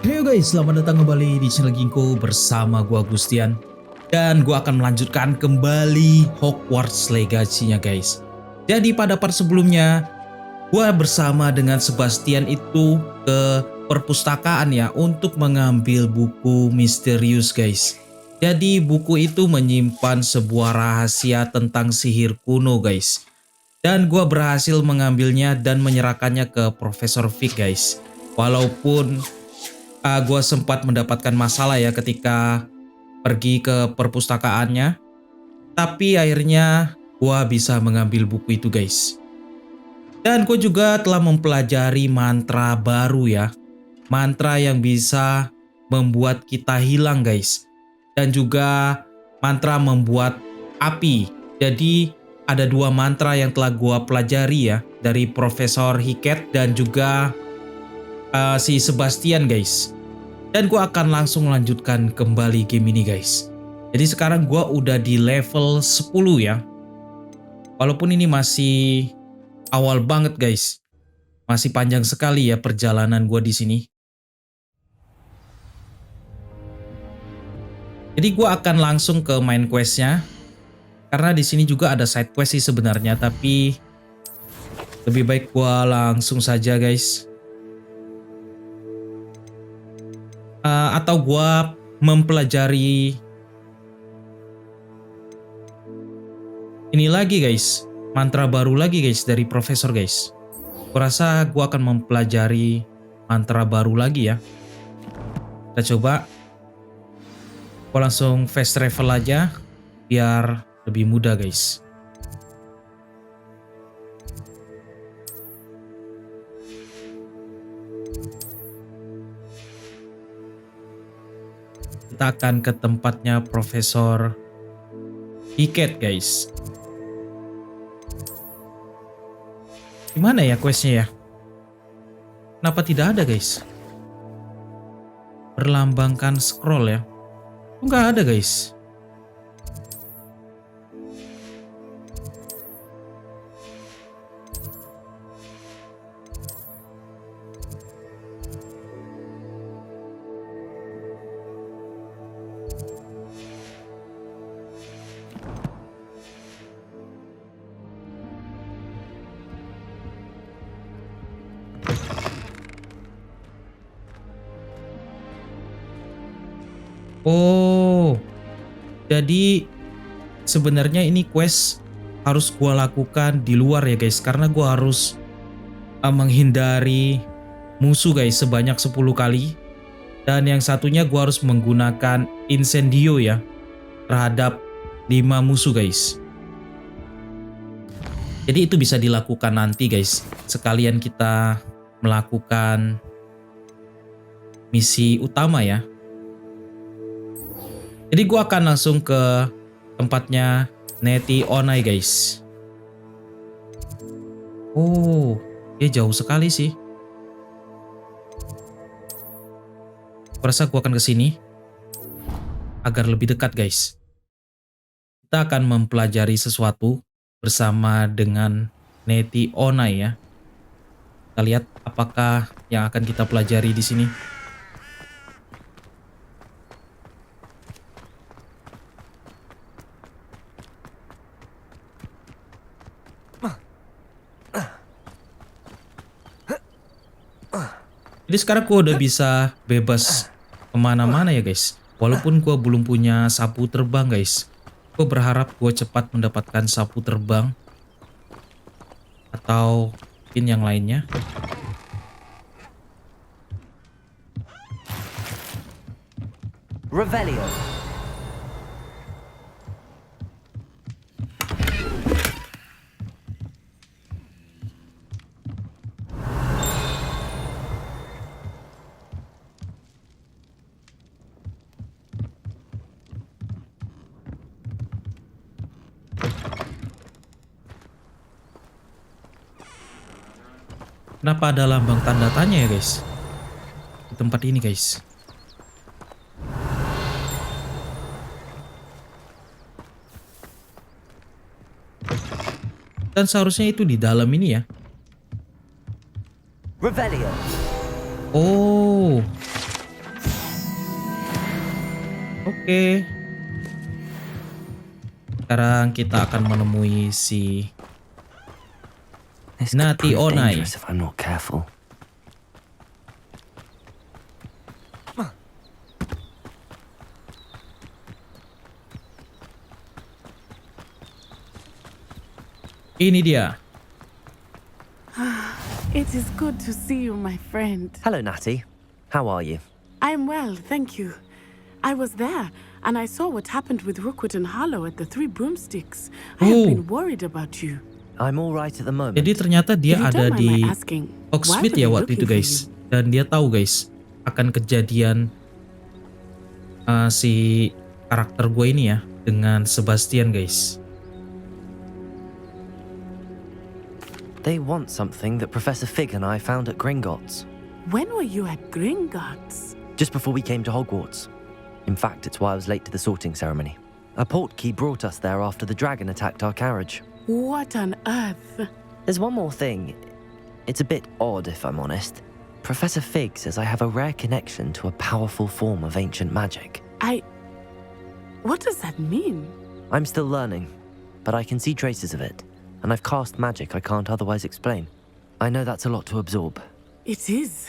Hey guys, selamat datang kembali di channel Ginkou bersama gua Gustian. Dan gua akan melanjutkan kembali Hogwarts Legacy-nya guys. Jadi pada part sebelumnya, gua bersama dengan Sebastian itu ke perpustakaan ya untuk mengambil buku misterius guys. Jadi buku itu menyimpan sebuah rahasia tentang sihir kuno guys. Dan gua berhasil mengambilnya dan menyerahkannya ke Profesor Vic guys. Walaupun gue sempat mendapatkan masalah ya ketika pergi ke perpustakaannya. Tapi akhirnya gue bisa mengambil buku itu guys. Dan gue juga telah mempelajari mantra baru ya. Mantra yang bisa membuat kita hilang guys. Dan juga mantra membuat api. Jadi ada dua mantra yang telah gue pelajari ya. Dari Profesor Hiket dan juga si Sebastian guys. Dan gue akan langsung melanjutkan kembali game ini guys. Jadi sekarang gue udah di level 10 ya. Walaupun ini masih awal banget guys. Masih panjang sekali ya perjalanan gue di sini. Jadi gue akan langsung ke main questnya. Karena di sini juga ada side quest sih sebenarnya, tapi lebih baik gue langsung saja guys. Atau gue mempelajari ini lagi guys, mantra baru lagi guys dari profesor guys. Gue rasa gue akan mempelajari mantra baru lagi ya. Kita coba. Gue langsung fast travel aja biar lebih mudah guys. Kita akan ke tempatnya Profesor Hiket guys. Gimana ya questnya ya? Kenapa tidak ada guys? Berlambangkan scroll ya. Nggak ada guys. Oh, jadi sebenarnya ini quest harus gua lakukan di luar ya guys, karena gua harus menghindari musuh guys sebanyak 10 kali. Dan yang satunya gua harus menggunakan incendio ya terhadap 5 musuh guys. Jadi itu bisa dilakukan nanti guys, sekalian kita melakukan misi utama ya. Jadi gue akan langsung ke tempatnya Neti Onai guys. Oh, dia jauh sekali sih. Gue rasa gue akan ke sini agar lebih dekat guys. Kita akan mempelajari sesuatu bersama dengan Neti Onai ya. Kita lihat apakah yang akan kita pelajari di sini. Jadi sekarang gue udah bisa bebas kemana-mana ya guys. Walaupun gue belum punya sapu terbang guys. Gue berharap gue cepat mendapatkan sapu terbang. Atau mungkin yang lainnya. Revelio. Kenapa ada lambang tanda tanya ya guys? Di tempat ini guys. Dan seharusnya itu di dalam ini ya. Revelio. Oh, Oke. Sekarang kita akan menemui si This could Nati prove Onai. dangerous if I'm not careful. Ini dia. It is good to see you, my friend. Hello, Natty. How are you? I'm well, thank you. I was there, and I saw what happened with Rookwood and Harlow at the Three Broomsticks. I have been worried about you. I'm all right at the moment. Jadi ternyata dia If you ada don't mind di my asking, why Hogsmeade were ya they waktu itu looking for guys. you? Dan dia tahu guys akan kejadian si karakter gue ini ya dengan Sebastian guys. They want something that Professor Fig and I found at Gringotts. When were you at Gringotts? Just before we came to Hogwarts. In fact, it's why I was late to the sorting ceremony. A portkey brought us there after the dragon attacked our carriage. What on earth? There's one more thing. It's a bit odd, if I'm honest. Professor Fig says I have a rare connection to a powerful form of ancient magic. What does that mean? I'm still learning, but I can see traces of it, and I've cast magic I can't otherwise explain. I know that's a lot to absorb. It is.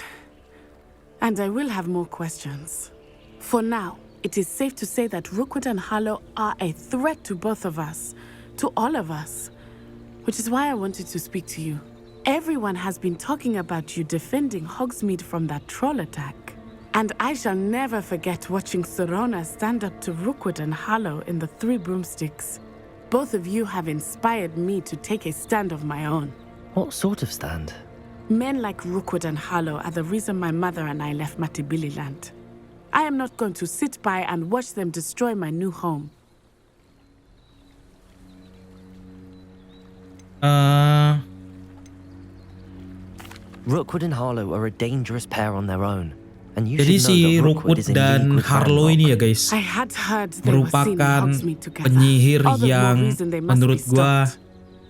And I will have more questions. For now, it is safe to say that Rookwood and Harlow are a threat to both of us, to all of us, which is why I wanted to speak to you. Everyone has been talking about you defending Hogsmeade from that troll attack. And I shall never forget watching Serona stand up to Rookwood and Harlow in the Three Broomsticks. Both of you have inspired me to take a stand of my own. What sort of stand? Men like Rookwood and Harlow are the reason my mother and I left Matabeleland. I am not going to sit by and watch them destroy my new home. Rookwood and Harlow are a dangerous pair on their own. And you Jadi should si know that Rookwood Rookwood is in league dan with Harlow Ranrock. ini ya guys I had heard they were seen in merupakan Hogsmeade together. penyihir All the more yang reason they must menurut be gua stopped.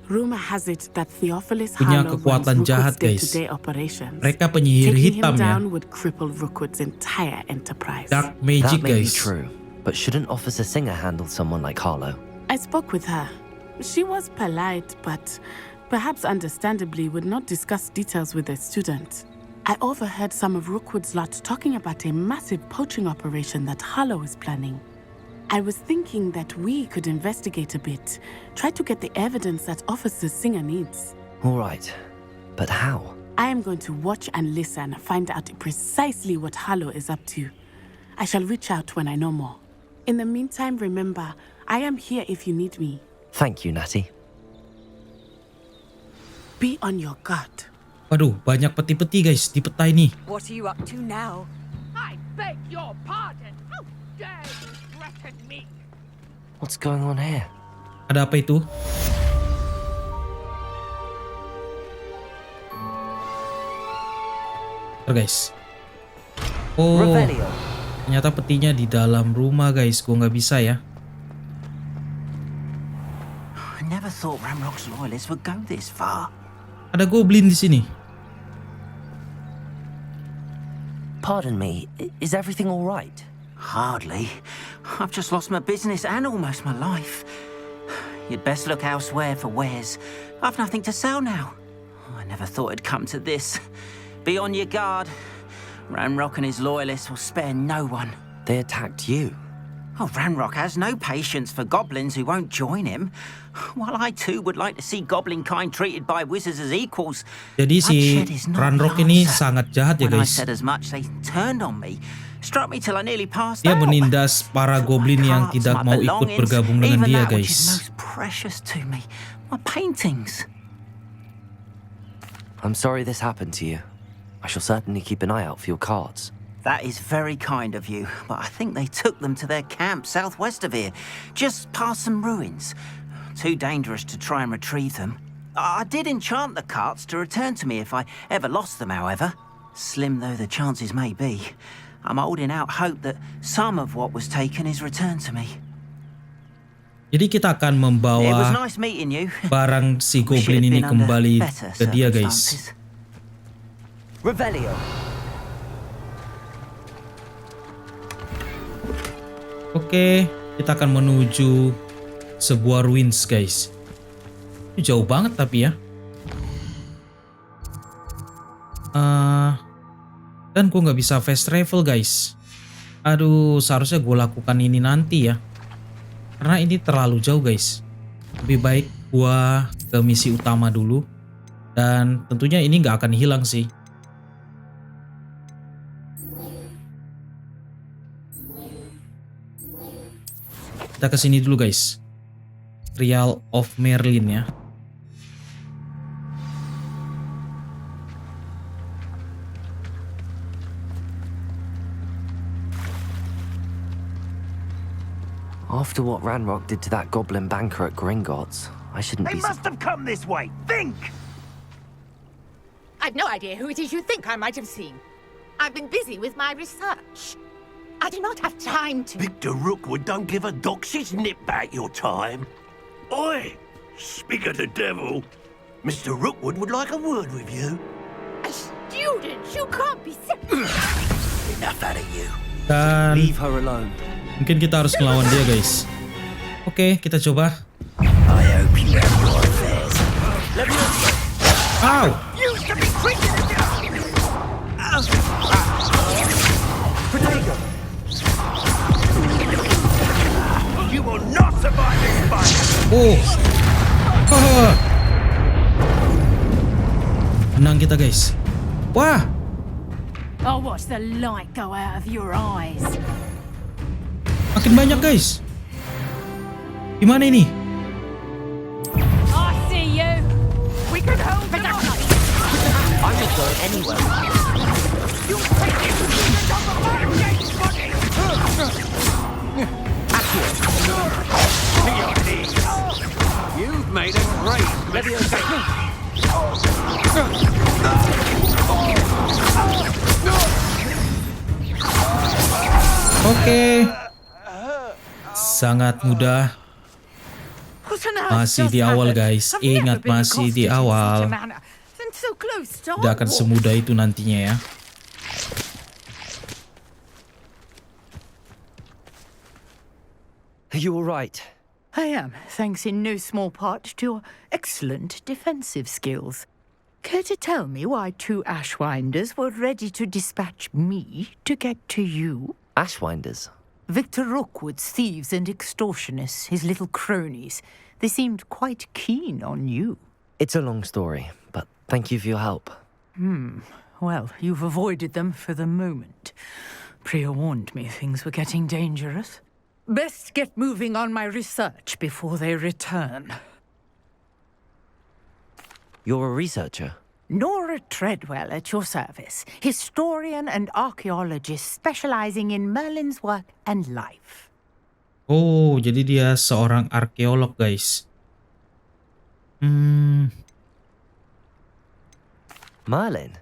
Rumor has it that Theophilus punya Harlow kekuatan runs jahat, Rookwood's guys. day-to-day operations. Mereka penyihir Taking hitam him ya. down would cripple Rookwood's entire enterprise. Dark magic That may be guys. true, but shouldn't Officer Singer handle someone like Harlow? I spoke with her. She was polite, but perhaps understandably would not discuss details with a student. I overheard some of Rookwood's lot talking about a massive poaching operation that Harlow is planning. I was thinking that we could investigate a bit, try to get the evidence that Officer Singer needs. All right, but how? I am going to watch and listen, find out precisely what Harlow is up to. I shall reach out when I know more. In the meantime, remember, I am here if you need me. Thank you, Natty. Be on your guard. Waduh, banyak peti-peti guys di peta ini. What are you up to now? I beg your pardon. How dare you threaten me? What's going on here? Ada apa itu? Bentar, guys. Oh, Revelio. ternyata petinya di dalam rumah guys. Gua nggak bisa ya. I never thought Ramrock's loyalists would go this far. Ada goblin di sini. Pardon me, is everything all right? Hardly. I've just lost my business and almost my life. You'd best look elsewhere for wares. I've nothing to sell now. I never thought it'd come to this. Be on your guard. Ramrock and his loyalists will spare no one. They attacked you. Oh, Ranrock has no patience for goblins who won't join him. While I too would like to see goblin kind treated by wizards as equals. Jadi si bloodshed is not Ranrock the ini answer. sangat jahat ya When I guys. said as much, they turned on me, struck me till I nearly passed Dia out. menindas para goblin yang My tidak carts, mau my ikut belongings, bergabung dengan even dia that which is guys. most precious to me, my paintings. I'm sorry this happened to you. I shall certainly keep an eye out for your cards. That is very kind of you, but I think they took them to their camp southwest of here, just past some ruins. Too dangerous to try and retrieve them. I did enchant the carts to return to me if I ever lost them, however. Slim though the chances may be, I'm holding out hope that some of what was taken is returned to me. Jadi kita akan It was membawa nice meeting you. barang si Wish it goblin had ini been under kembali better ke dia guys. circumstances. Revelio. Oke, kita akan menuju sebuah ruins guys. Ini jauh banget tapi ya. Dan gue nggak bisa fast travel guys. Aduh, seharusnya gue lakukan ini nanti ya. Karena ini terlalu jauh guys. Lebih baik gue ke misi utama dulu. Dan tentunya ini nggak akan hilang sih. Kita kesini dulu guys. Trial of Merlin ya. After what Ranrock did to that goblin banker at Gringotts, I shouldn't They be must have come this way. Think! I've no idea who it is you think I might have seen. I've been busy with my research. I do not have time to... Victor Rookwood don't give a doxy's nip back your time. Oi! Speak of the devil. Mr. Rookwood would like a word with you. A student? You can't be... Enough out of you. Dan Leave her alone. mungkin kita harus ngelawan dia guys. Oke, kita coba. I hope you have your affairs. Ow! Used to be treated as You will not survive this fight. Oh. Haha. Menang kita guys. Wah. I'll watch the light go out of your eyes. Makin banyak guys. Gimana ini? I see you. We can hold them off. I'm not going anywhere. You take it to the top of my gates, buddy. To your knees. You've made a great mistake. Oke. Sangat mudah. Masih di awal guys. Ingat masih di awal. Tidak akan semudah itu nantinya ya. Are you all right? I am, thanks in no small part to your excellent defensive skills. Care to tell me why two Ashwinders were ready to dispatch me to get to you? Ashwinders. Victor Rookwood's thieves and extortionists, his little cronies. They seemed quite keen on you. It's a long story, but thank you for your help. Well, you've avoided them for the moment. Priya warned me things were getting dangerous. Best get moving on my research before they return. You're a researcher? Nora Treadwell at your service, historian and archaeologist specializing in Merlin's work and life. Oh, jadi dia seorang arkeolog guys. Merlin?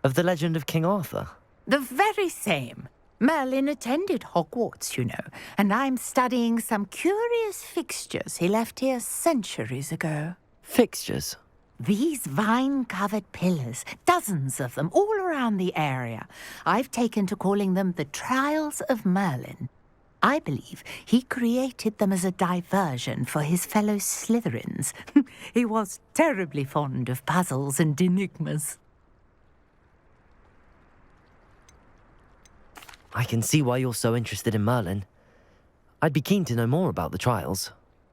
Of the legend of King Arthur? The very same. Merlin attended Hogwarts, you know, and I'm studying some curious fixtures he left here centuries ago. Fixtures? These vine-covered pillars, dozens of them, all around the area. I've taken to calling them the Trials of Merlin. I believe he created them as a diversion for his fellow Slytherins. He was terribly fond of puzzles and enigmas. I can see why you're so interested in Merlin. I'd be keen to know more about the trials.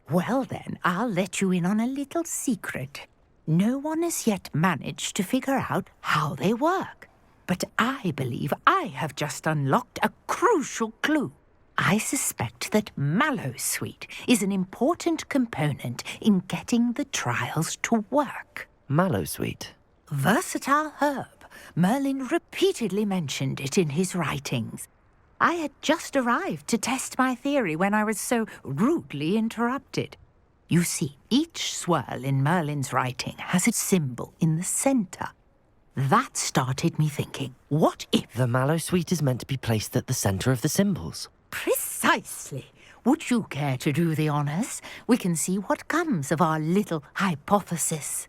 Well then, I'll let you in on a little secret. No one has yet managed to figure out how they work. But I believe I have just unlocked a crucial clue. I suspect that mallowsweet is an important component in getting the trials to work. Mallowsweet? Versatile herb. Merlin repeatedly mentioned it in his writings. I had just arrived to test my theory when I was so rudely interrupted. You see, each swirl in Merlin's writing has a symbol in the center. That started me thinking, what if... The mallowsweet is meant to be placed at the center of the symbols. Precisely. Would you care to do the honors? We can see what comes of our little hypothesis.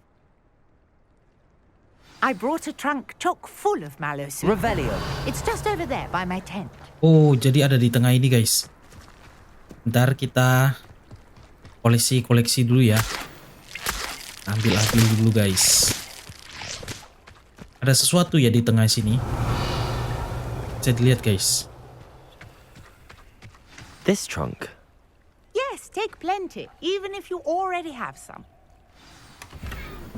I brought a trunk chock full of mallowsweet. Revelio. It's just over there by my tent. Oh, jadi ada di tengah ini guys. Ntar kita koleksi dulu ya. Ambil dulu guys. Ada sesuatu ya di tengah sini. Bisa dilihat guys. This trunk. Yes, take plenty, even if you already have some.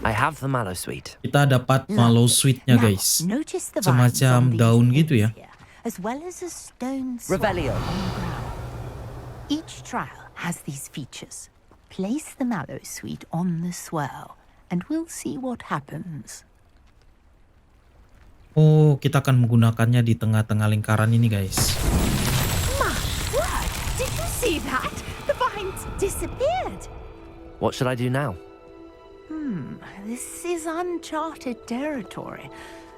I have the mallow sweet. Kita dapat mallow sweetnya Now, guys. notice the Semacam vines on daun these gitu ya. ends here, as well as a stone swirl Revelio. on the ground. Each trial has these features. Place the mallow sweet on the swirl, and we'll see what happens. Oh, kita akan menggunakannya di tengah-tengah lingkaran ini guys. My word! Did you see that? The vines disappeared. What should I do now? This is uncharted territory.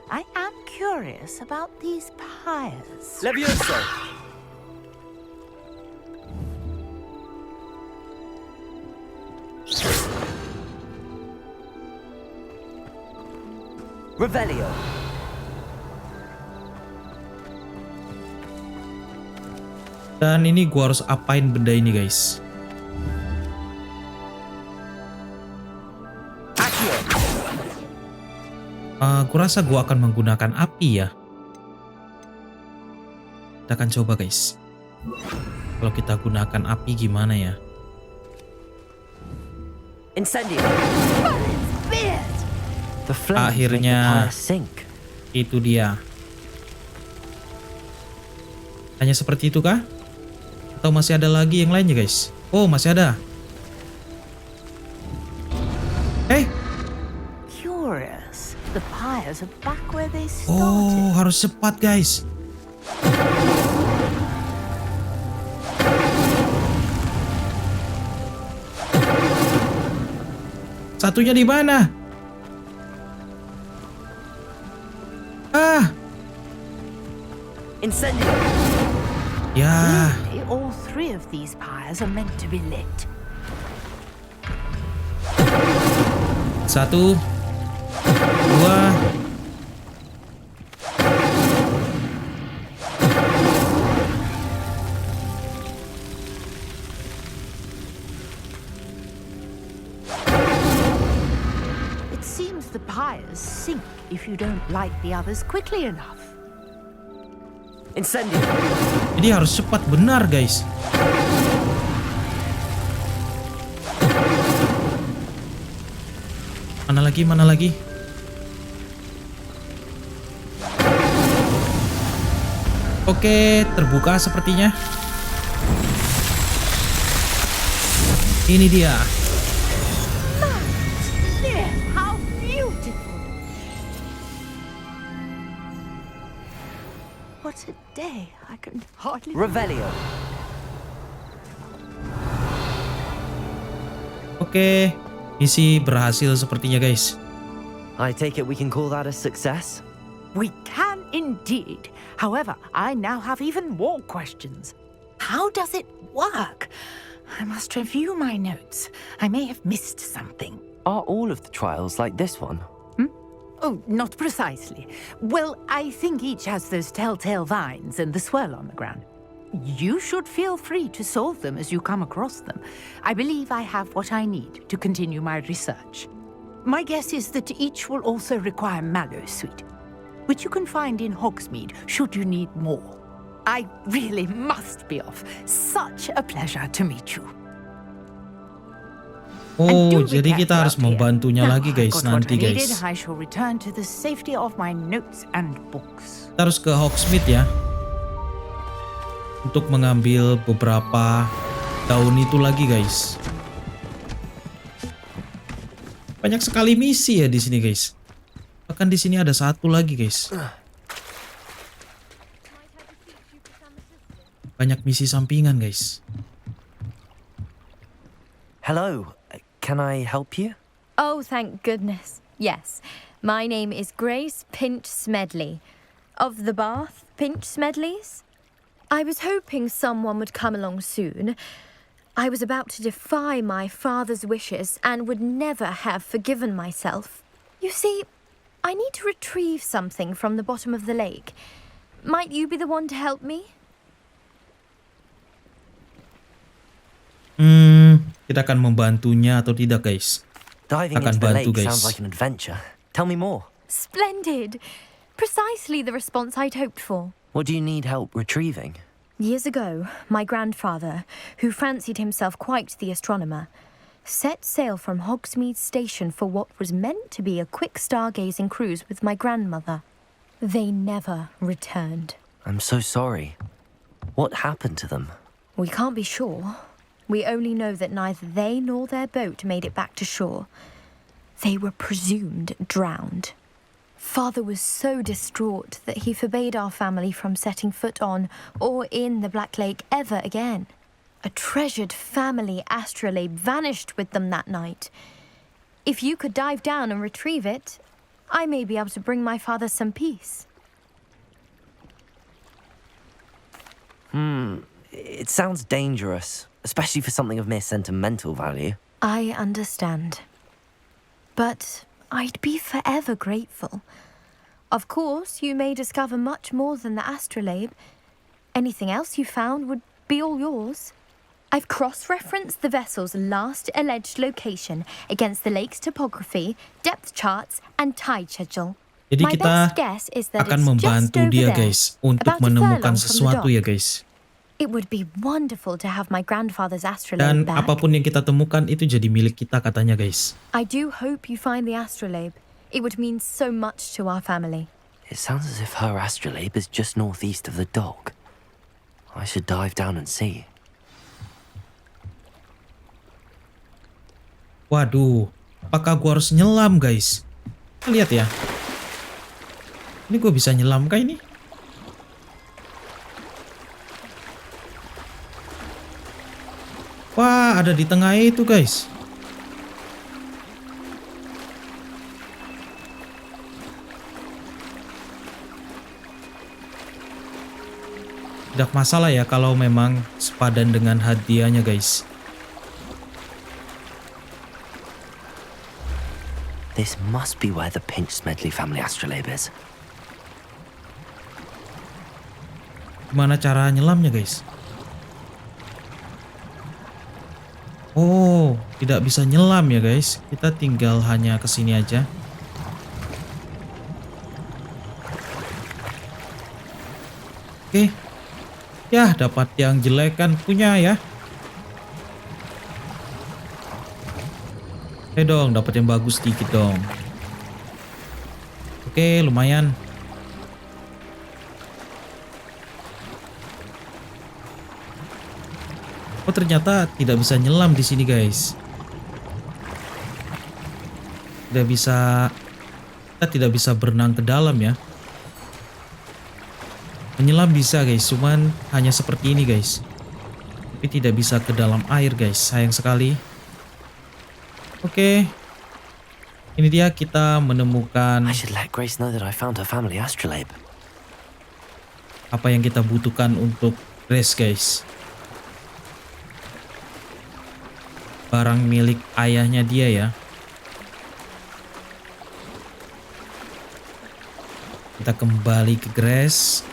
I am curious about these pyres. Levioso. Revelio. Dan ini gua harus apain benda ini guys? Kurasa gua akan menggunakan api ya. Kita akan coba guys. Kalau kita gunakan api gimana ya? Incendio. The flames Akhirnya make the pyre sink. itu dia. Hanya seperti itu kah? Atau masih ada lagi yang lainnya guys? Oh, masih ada. Curious. The pyres are back where they Oh, started. harus cepat guys. Satunya di mana? Incendio. Ya, Clearly, all three of these pyres are meant to be lit. satu, dua. It seems the pyres sink if you don't light the others quickly enough. Incendio. Jadi harus cepat benar guys. Mana lagi? Oke, terbuka sepertinya. Ini dia. There, how beautiful! What a day! I can hardly. Revelio. Oke, misi berhasil sepertinya guys. I take it we can call that a success? We can indeed. However, I now have even more questions. How does it work? I must review my notes. I may have missed something. Are all of the trials like this one? Oh, not precisely. Well, I think each has those telltale vines and the swirl on the ground. You should feel free to solve them as you come across them. I believe I have what I need to continue my research. My guess is that each will also require mallow sweet, which you can find in Hogsmeade should you need more. I really must be off. Such a pleasure to meet you. And Oh, do be jadi careful kita harus up here. membantunya Now lagi I've guys got what nanti I needed, guys. I shall return to the safety of my notes and books. Kita harus ke Hogsmeade ya. Untuk mengambil beberapa daun itu lagi guys. Banyak sekali misi ya di sini guys. Bahkan di sini ada satu lagi guys. Banyak misi sampingan guys. Hello, can I help you? Oh, thank goodness. Yes. My name is Grace Pinch Smedley. Of the Bath Pinch Smedleys. I was hoping someone would come along soon. I was about to defy my father's wishes and would never have forgiven myself. You see, I need to retrieve something from the bottom of the lake. Might you be the one to help me? Kita akan membantunya atau tidak, guys? Diving Akan into the bantu, lake guys. sounds like an adventure. Tell me more. Splendid! Precisely the response I'd hoped for. What do you need help retrieving? Years ago, my grandfather, who fancied himself quite the astronomer, set sail from Hogsmeade Station for what was meant to be a quick stargazing cruise with my grandmother. They never returned. I'm so sorry. What happened to them? We can't be sure. We only know that neither they nor their boat made it back to shore. They were presumed drowned. Father was so distraught that he forbade our family from setting foot on or in the Black Lake ever again. A treasured family astrolabe vanished with them that night. If you could dive down and retrieve it, I may be able to bring my father some peace. It sounds dangerous, especially for something of mere sentimental value. I understand. But I'd be forever grateful. Of course, you may discover much more than the astrolabe. Anything else you found would be all yours. I've cross-referenced the vessel's last alleged location against the lake's topography, depth charts, and tide schedule. Jadi My kita best guess is that akan it's membantu just over dia, there, guys, untuk about a menemukan furlong from the sesuatu dock. ya, guys. It would be wonderful to have my grandfather's astrolabe Dan back. apapun yang kita temukan itu jadi milik kita katanya, guys. I do hope you find the astrolabe. It would mean so much to our family. It sounds as if her astrolabe is just northeast of the dock. I should dive down and see. Waduh, apakah gua harus nyelam, guys? Lihat ya. Ini gua bisa nyelam kah ini? Wah, ada di tengah itu, guys. Tidak masalah ya kalau memang sepadan dengan hadiahnya, guys. This must be where the Pinch-Smedley family astrolabe is. Gimana cara nyelamnya, guys? Oh, tidak bisa nyelam ya, guys. Kita tinggal hanya ke sini aja. Oke. Ya, dapat yang jelek kan punya ya. Oke dong, dapat yang bagus dikit dong. Oke, lumayan. Oh, ternyata tidak bisa nyelam di sini, guys. Kita tidak bisa berenang ke dalam ya. Menyelam bisa, guys, cuman hanya seperti ini, guys. Tapi tidak bisa ke dalam air, guys. Sayang sekali. Oke. Ini dia kita menemukan I should let Grace know that I found her family astrolabe. apa yang kita butuhkan untuk Grace, guys. Barang milik ayahnya dia ya. Kita kembali ke Grace.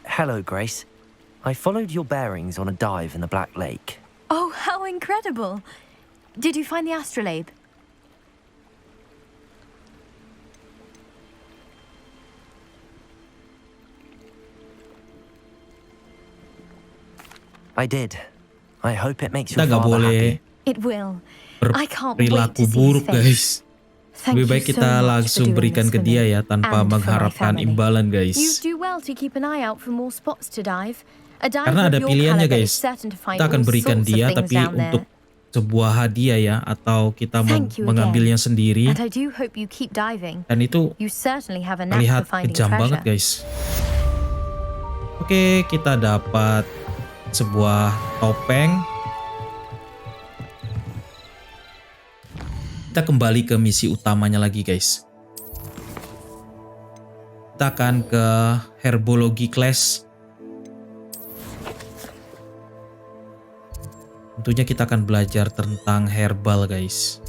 Hello, Grace. I followed your bearings on a dive in the Black Lake. Oh, how incredible! Did you find the astrolabe? I did. I hope it makes Kita your nggak father boleh happy. It will. I can't wait berperilaku to see buruk, his face. guys. Thank Lebih you baik so kita much for langsung doing berikan this ke for dia me ya tanpa and for my mengharapkan family. imbalan, You guys. do well to keep an eye out for more spots to dive. A diver Karena ada of your pilihannya, caliber is guys. certain to find Kita akan all berikan sorts of dia things tapi down there. untuk sebuah hadiah ya, atau kita Thank you mengambilnya again. sendiri. And I do hope you keep diving. Dan itu You certainly have a knack terlihat for finding kejam banget, treasure. guys. Oke, kita dapat sebuah topeng. Kita kembali ke misi utamanya lagi, guys. kita akan ke Herbologi Kelas. Tentunya kita akan belajar tentang herbal, guys.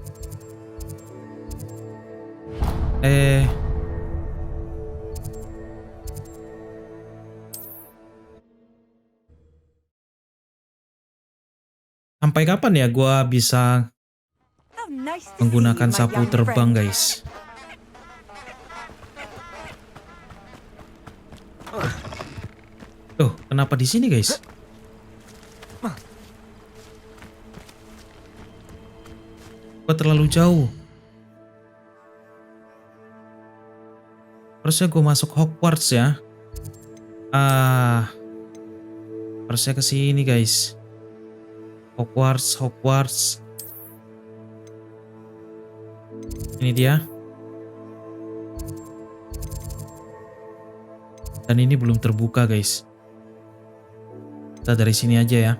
Sampai kapan ya gue bisa menggunakan sapu terbang, guys? Tuh, kenapa di sini, guys? Kok terlalu jauh? Harusnya gue masuk Hogwarts ya. Harusnya ke sini, guys. Hogwarts. Ini dia. Dan ini belum terbuka, guys. Kita dari sini aja ya.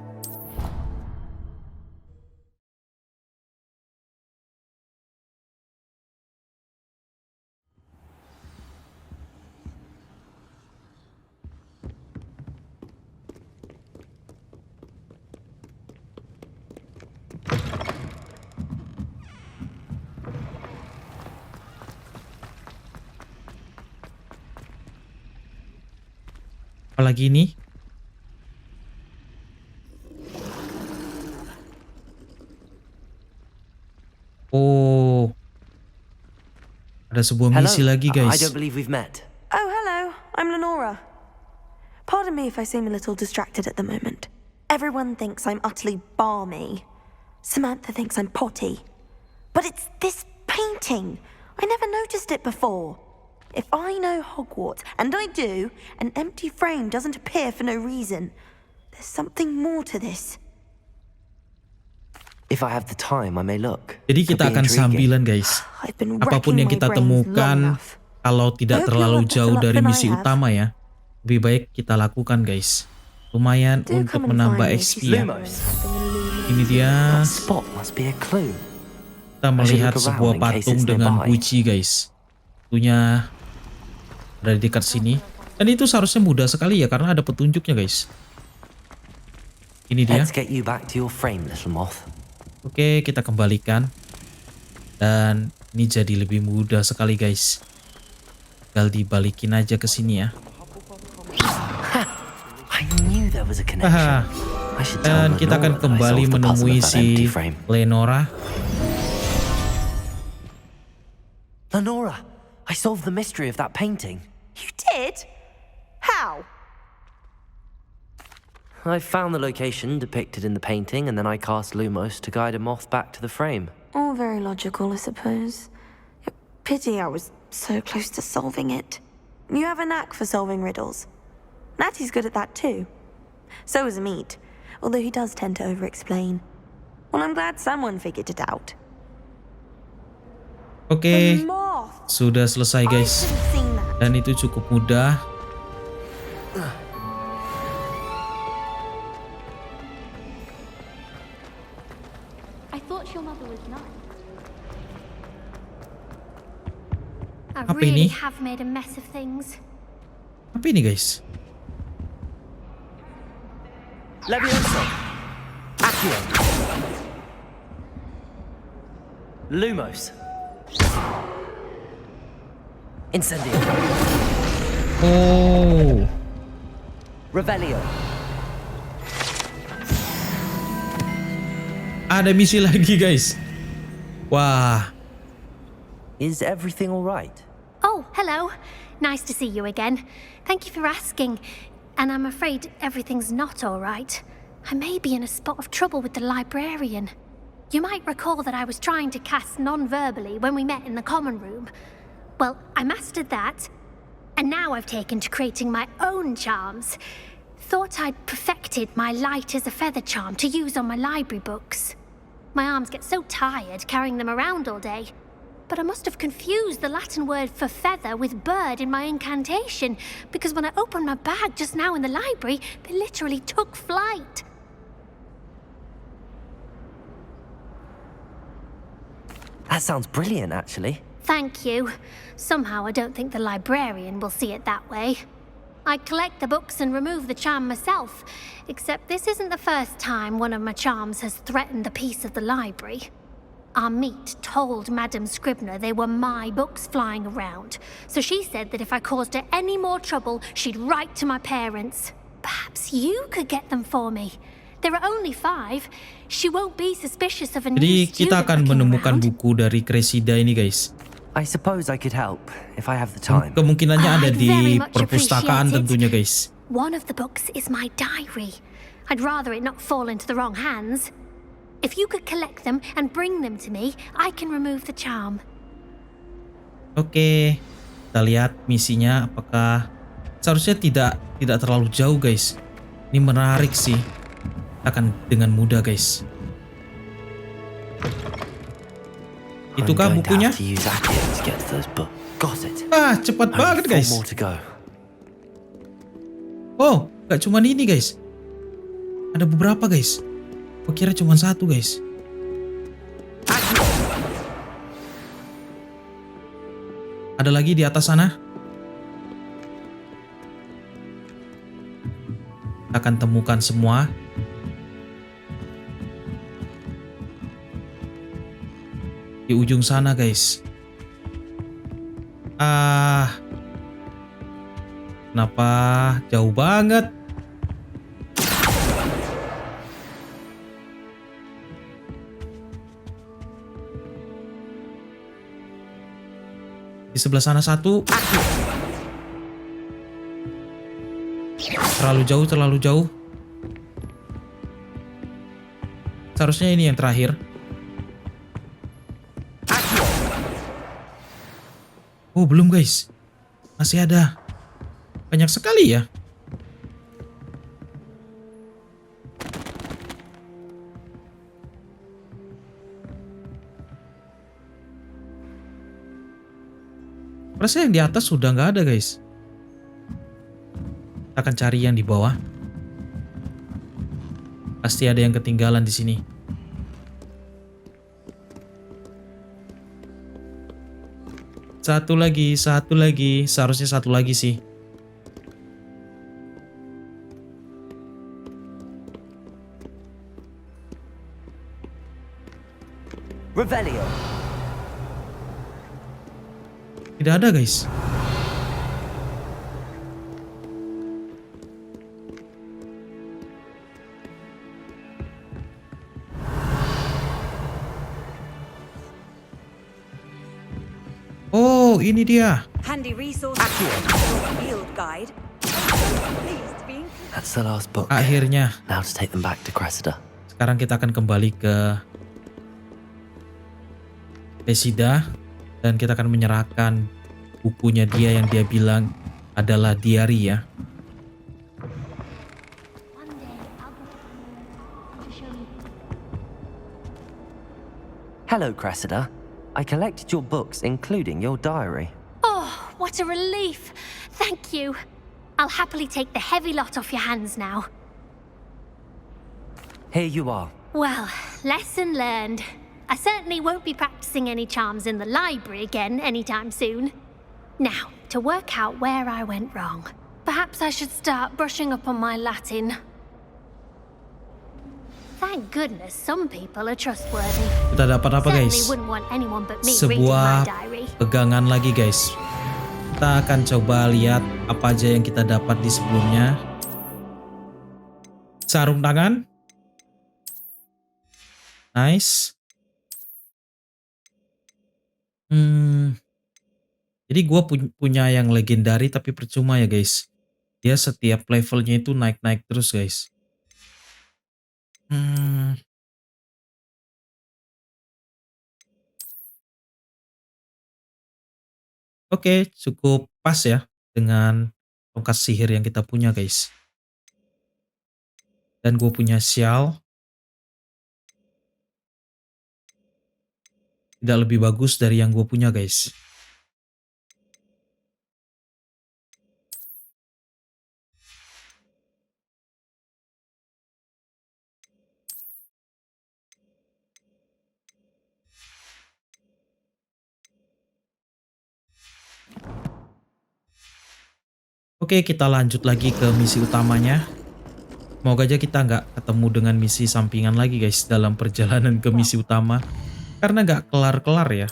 Apalagi ini? Oh, ada sebuah misi lagi, guys. I don't believe we've met. Oh, hello. I'm Lenora. Pardon me if I seem a little distracted at the moment. Everyone thinks I'm utterly balmy. Samantha thinks I'm potty. But it's this painting. I never noticed it before. If I know Hogwarts, and I do, an empty frame doesn't appear for no reason. There's something more to this. If I have the time, I may look. Jadi kita akan sambilan, guys. Apapun yang kita temukan, kalau tidak terlalu jauh dari misi utama ya, lebih baik kita lakukan, guys. Lumayan untuk menambah XP ya. Ini dia. Kita melihat sebuah patung dengan kunci, guys. Tentunya ada di dekat sini. Dan itu seharusnya mudah sekali ya, karena ada petunjuknya, guys. Ini dia. Oke, kita kembalikan. Dan ini jadi lebih mudah sekali, guys. Tinggal dibalikin aja ke sini ya. Dan kita akan kembali menemui si Lenora. Lenora, I solved the mystery of that painting. You did? How? I found the location depicted in the painting, and then I cast Lumos to guide a moth back to the frame. All very logical, I suppose. Pity I was so close to solving it. You have a knack for solving riddles. Natty's good at that too. So is Amit, although he does tend to over-explain. Well, I'm glad someone figured it out. Oke, sudah selesai, guys. Dan itu cukup mudah. Apa ini? Apa ini, guys? Leviosa, Accio, Lumos, Incendio, Oh, Revelio. ada misi lagi, guys. Wah. Is everything all right? Oh, hello. Nice to see you again. Thank you for asking. And I'm afraid everything's not all right. I may be in a spot of trouble with the librarian. You might recall that I was trying to cast non-verbally when we met in the common room. Well, I mastered that. And now I've taken to creating my own charms. Thought I'd perfected my light as a feather charm to use on my library books. My arms get so tired carrying them around all day. But I must have confused the Latin word for feather with bird in my incantation, because when I opened my bag just now in the library, they literally took flight. That sounds brilliant, actually. Thank you. Somehow I don't think the librarian will see it that way. I collect the books and remove the charm myself, except this isn't the first time one of my charms has threatened the peace of the library. Our meet told Madame Scribner they were my books flying around, so she said that if I caused her any more trouble, she'd write to my parents. Perhaps you could get them for me. There are only 5. She won't be suspicious of a new Jadi student kita akan looking menemukan around. buku dari Cressida ini guys. I suppose I could help if I have the time. Kemungkinannya ada I'd very di much perpustakaan appreciate it. tentunya guys. One of the books is my diary. I'd rather it not fall into the wrong hands. If you could collect them and bring them to me, I can remove the charm. Oke, kita lihat misinya apakah seharusnya tidak terlalu jauh guys. Ini menarik sih. Akan dengan mudah guys. Itukah I'm going to bukunya? have to use akan to get to those books. Got it. Ah, cepat banget Only 4 guys. more to go. Oh, gak cuma ini guys. Ada beberapa guys. Gua kira cuma 1 guys. Ada lagi di atas sana. Kita akan temukan semua. Di ujung sana guys. Kenapa jauh banget? Di sebelah sana 1. Terlalu jauh. Seharusnya ini yang terakhir. Oh, belum guys. Masih ada. Banyak sekali ya. Rasanya yang di atas sudah nggak ada guys. Kita akan cari yang di bawah. Pasti ada yang ketinggalan di sini. Satu lagi. Seharusnya 1 lagi sih. Revelio. Tidak ada guys. Oh, ini dia. Handy resource. Field guide. Pleased to be. That's the last book. Akhirnya. Now to take them back to Cressida. Sekarang kita akan kembali ke Cressida dan kita akan menyerahkan bukunya dia yang dia bilang adalah diary ya. Hello, Cressida. I collected your books, including your diary. Oh, what a relief. Thank you. I'll happily take the heavy lot off your hands now. Here you are. Well, lesson learned. I certainly won't be practicing any charms in the library again anytime soon. Now, to work out where I went wrong. Perhaps I should start brushing up on my Latin. Thank goodness some people are trustworthy. Kita dapat apa guys? Certainly wouldn't want anyone but me reading my Sebuah diary. pegangan lagi guys. Kita akan coba lihat apa aja yang kita dapat di sebelumnya. Sarung tangan. Nice. Jadi gue punya yang legendary tapi percuma ya guys. Dia setiap levelnya itu naik-naik terus guys. Oke, cukup pas ya dengan tongkat sihir yang kita punya guys. Dan gue punya sial. Tidak lebih bagus dari yang gue punya guys. Oke, kita lanjut lagi ke misi utamanya. Semoga aja kita nggak ketemu dengan misi sampingan lagi guys dalam perjalanan ke misi utama. Karena nggak kelar-kelar ya.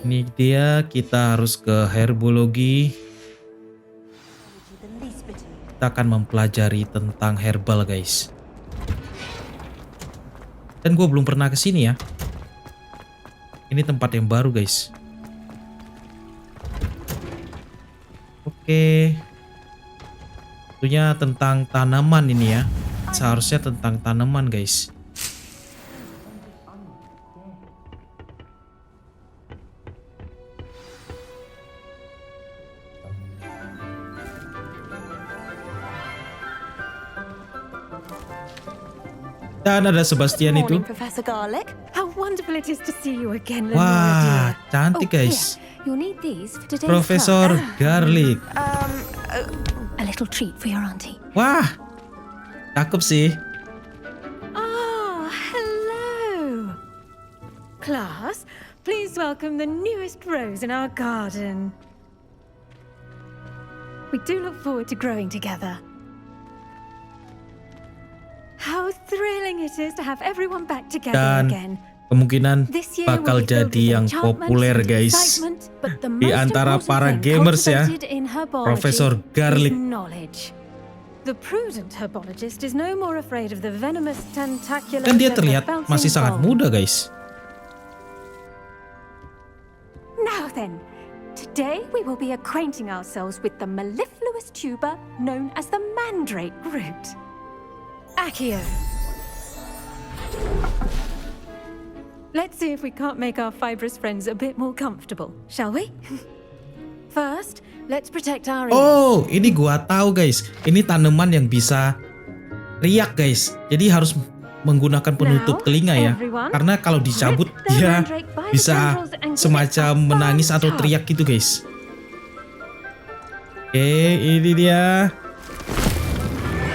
Ini dia, kita harus ke herbologi. Kita akan mempelajari tentang herbal guys. Dan gue belum pernah kesini ya. Ini tempat yang baru guys. Oke. Tentunya tentang tanaman ini ya. Seharusnya tentang tanaman guys. Dan ada Sebastian itu. Professor Garlic. How wonderful it is to see you again, Wah, Lenora dear. cantik guys. You'll need these for today's Profesor Garlic. A little treat for your auntie. Wah, cakep sih. Ah, hello. Class, please welcome the newest rose in our garden. We do look forward to growing together. How thrilling it is to have everyone back together Dan again. kemungkinan bakal jadi yang populer guys di antara para gamers ya. Profesor Garlic. The prudent herbologist is no more afraid of the venomous tentacular. Dan dia terlihat masih sangat muda guys. Now then, today we will be acquainting ourselves with the mellifluous tuber known as the mandrake root. Accio. Let's see if we can't make our fibrous friends a bit more comfortable, shall we? First, let's protect our ears. Oh, ini gua tahu guys. Ini tanaman yang bisa riak guys. Jadi harus menggunakan penutup telinga ya. Karena kalau dicabut dia bisa semacam menangis atau teriak gitu guys. Oke, ini dia.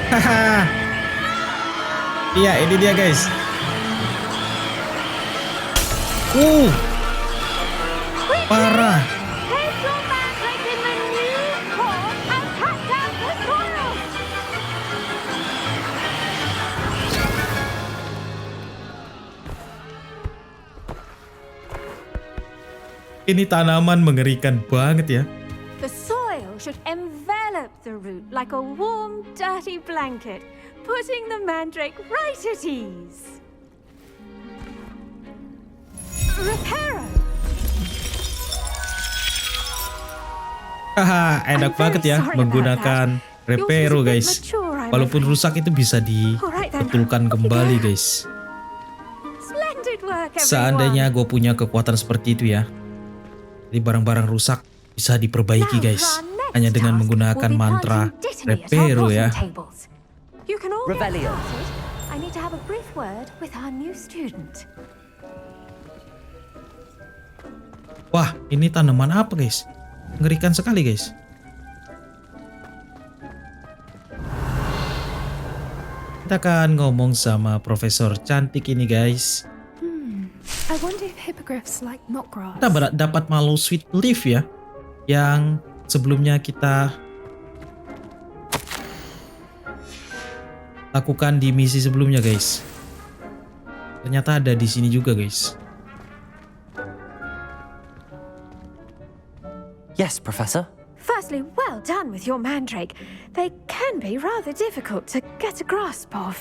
Haha. Iya, ini dia guys. Parah. Ini tanaman mengerikan banget ya. The soil should envelop the root like a warm, dirty blanket, putting the mandrake right at ease. Reparo. Haha, enak banget ya menggunakan reparo guys. Walaupun rusak itu bisa dibetulkan kembali guys. Seandainya gue punya kekuatan seperti itu ya. Jadi barang-barang rusak bisa diperbaiki guys. Hanya dengan menggunakan mantra reparo ya. Rebellion. I need to have a brief word with our new student. Wah, ini tanaman apa guys? Mengerikan sekali guys. Kita akan ngomong sama profesor cantik ini guys. I wonder if hippogriffs like knotgrass. Kita dapat malu sweet leaf ya. Yang sebelumnya kita lakukan di misi sebelumnya guys. Ternyata ada di sini juga guys. Yes, Professor. Firstly, well done with your mandrake. They can be rather difficult to get a grasp of.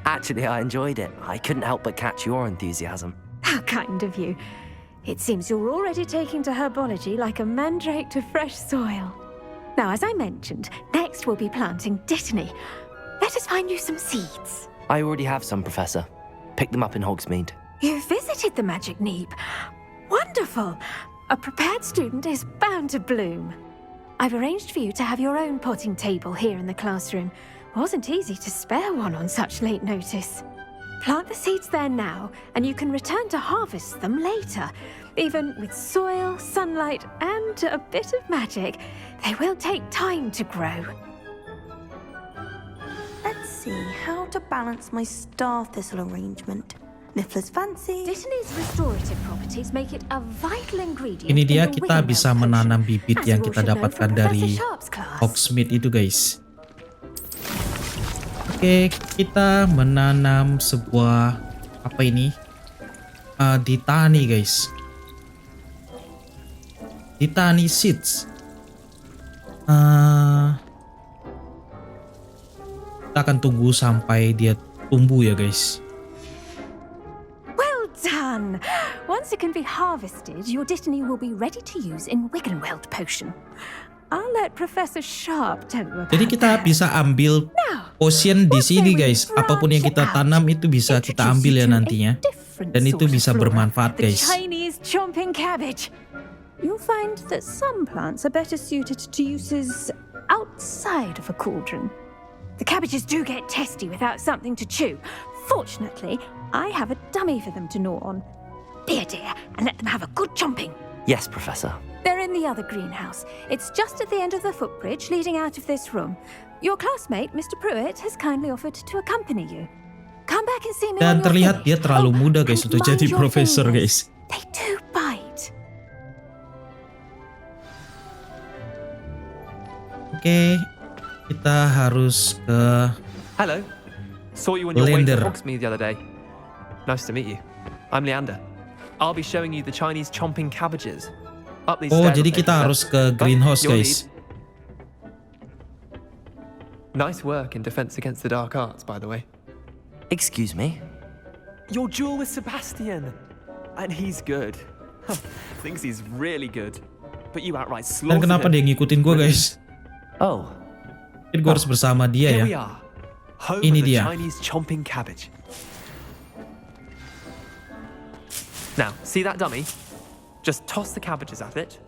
Actually, I enjoyed it. I couldn't help but catch your enthusiasm. How kind of you. It seems you're already taking to herbology like a mandrake to fresh soil. Now, as I mentioned, next we'll be planting dittany. Let us find you some seeds. I already have some, Professor. Pick them up in Hogsmeade. You visited the Magic Neep. Wonderful. A prepared student is bound to bloom. I've arranged for you to have your own potting table here in the classroom. Wasn't easy to spare one on such late notice. Plant the seeds there now, and you can return to harvest them later. Even with soil, sunlight, and a bit of magic, they will take time to grow. Let's see how to balance my star thistle arrangement. Niffler's fancy. Dittany's restorative properties make it a vital ingredient. Ini dia in the kita bisa Wiggenweld menanam potion, bibit as yang you all kita should know dapatkan from dari Professor Sharp's class. Hogsmeade itu guys. Oke, kita menanam sebuah apa ini? Ditani guys. Ditani seeds. Kita akan tunggu sampai dia tumbuh ya guys. Well done! Once it can be harvested, your Dittany will be ready to use in Wiggenweld potion. I'll let Professor Sharp tell you about Jadi kita bisa ambil potion di sini guys. Apapun yang kita tanam itu bisa kita ambil ya nantinya. Dan itu bisa bermanfaat guys. The Chinese chomping cabbage. You'll find that some plants are better suited to uses outside of a cauldron. The cabbages do get testy without something to chew. Fortunately, I have a dummy for them to gnaw on. Be a dear and let them have a good chomping. Yes, Professor. They're in the other greenhouse. It's just at the end of the footbridge leading out of this room. Your classmate, Mr. Pruitt, has kindly offered to accompany you. Come back and see me. Dan on your terlihat finish. dia terlalu muda guys and untuk mind jadi your profesor fingers. guys. They do bite. Oke, kita harus ke Hello. Saw you on your way Leander. to Hogsmeade the other day. Nice to meet you. I'm Leander. I'll be showing you the Chinese chomping cabbages. Up these Oh, stairs jadi will take kita you harus there. ke greenhouse You'll guys. need- Nice work in Defense Against the Dark Arts, by the way. Excuse me? Your duel with Sebastian. And he's good. Thinks he's really good. But you outright Dan slaughtered kenapa him. dia ngikutin gue guys? Oh. Jadi gue harus bersama dia Here we ya. are. Home Ini of the dia. Chinese chomping cabbage. Now, see that dummy? Just toss the cabbages at it,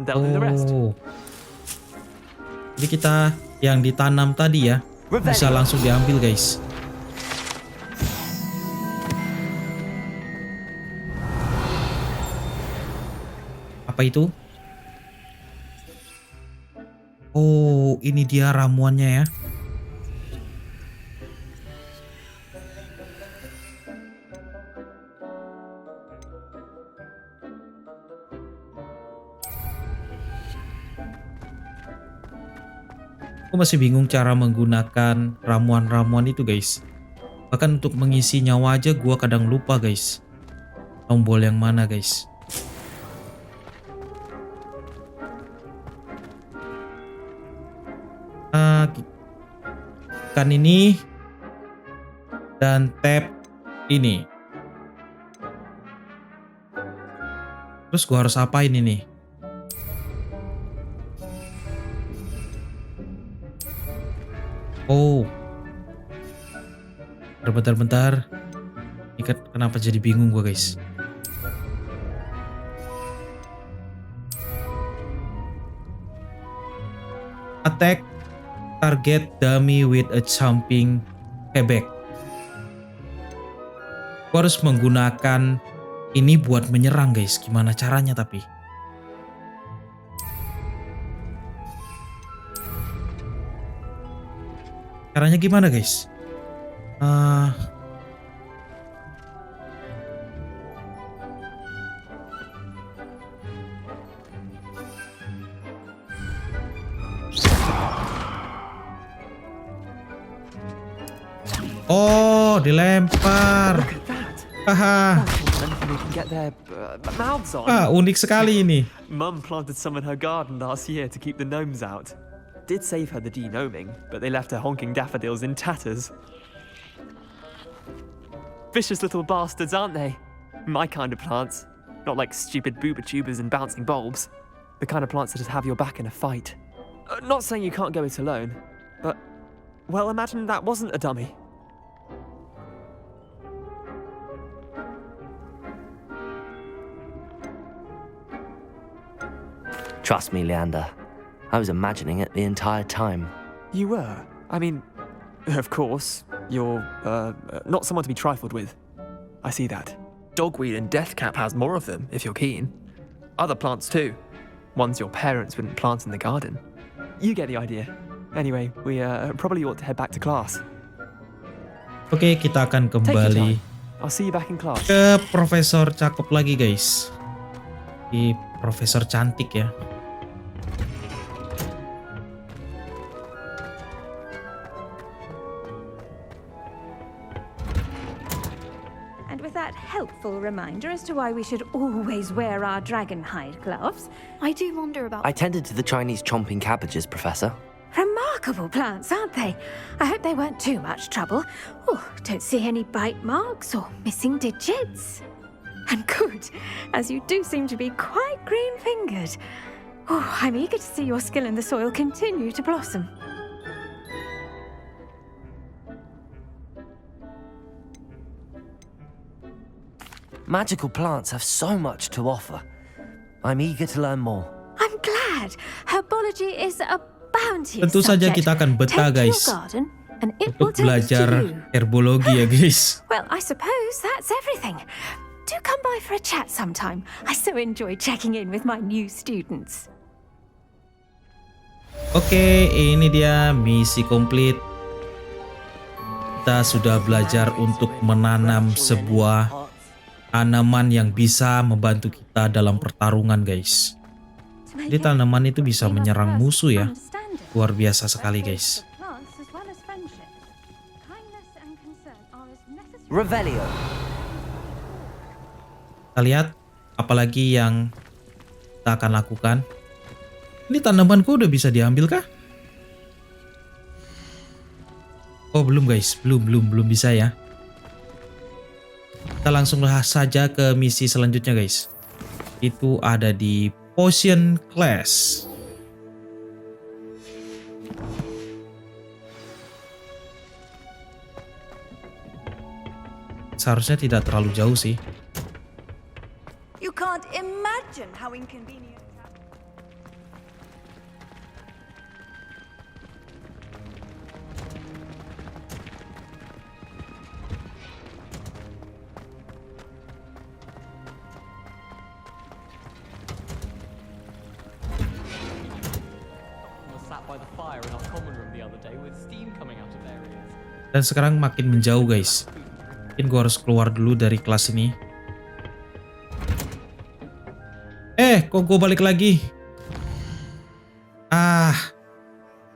and they'll do the rest. Oh. Jadi kita yang ditanam tadi ya bisa langsung diambil guys. Apa itu? Oh, ini dia ramuannya ya. Aku masih bingung cara menggunakan ramuan-ramuan itu guys. Bahkan untuk mengisi nyawa aja gua kadang lupa guys. Tombol yang mana guys? Kan ini dan tab ini. Terus gua harus apain ini? Oh, bentar. Ini kenapa jadi bingung gua guys? Attack target dummy with a jumping quebec. Gua harus menggunakan ini buat menyerang guys. Gimana caranya tapi? Caranya gimana guys? Oh, dilempar. Haha. Unik sekali ini. Mum planted some in her garden last year to keep the gnomes out. Did save her the de-gnoming, but they left her honking daffodils in tatters. Vicious little bastards, aren't they? My kind of plants. Not like stupid booba tubers and bouncing bulbs. The kind of plants that just have your back in a fight. Not saying you can't go it alone, but, well, imagine that wasn't a dummy. Trust me, Leander. I was imagining it the entire time. You were? I mean, of course, you're, not someone to be trifled with. I see that. Dogweed and deathcap has more of them, if you're keen. Other plants too. Ones your parents wouldn't plant in the garden. You get the idea. Anyway, we probably ought to head back to class. Oke, kita akan kembali I'll see you back in class. Ke profesor cakep lagi guys. Di profesor cantik ya. And with that helpful reminder as to why we should always wear our dragon hide gloves, I do wonder about... I tended to the Chinese chomping cabbages, Professor. remarkable plants, aren't they? I hope they weren't too much trouble. Oh, don't see any bite marks or missing digits. And good, as you do seem to be quite green-fingered. Oh, I'm eager to see your skill in the soil continue to blossom. Magical plants have so much to offer. I'm eager to learn more. I'm glad. Herbology is a bounteous Tentu saja subject. kita akan betah Tend to your guys garden, and it will untuk tend to belajar you. herbologi ya guys. Well, I suppose that's everything. Do come by for a chat sometime. I so enjoy checking in with my new students. Oke, ini dia misi komplit. Kita sudah belajar untuk menanam sebuah tanaman yang bisa membantu kita dalam pertarungan guys. Jadi tanaman itu bisa menyerang musuh ya. Luar biasa sekali guys. Revelio. Kita lihat apalagi yang kita akan lakukan. Ini tanamanku udah bisa diambil kah? Oh belum guys, belum bisa ya. Kita langsung saja ke misi selanjutnya guys. Itu ada di Potion Kelas. Seharusnya tidak terlalu jauh sih. You can't imagine how inconvenient. Dan sekarang makin menjauh guys. Mungkin gue harus keluar dulu dari kelas ini. Kok gue balik lagi?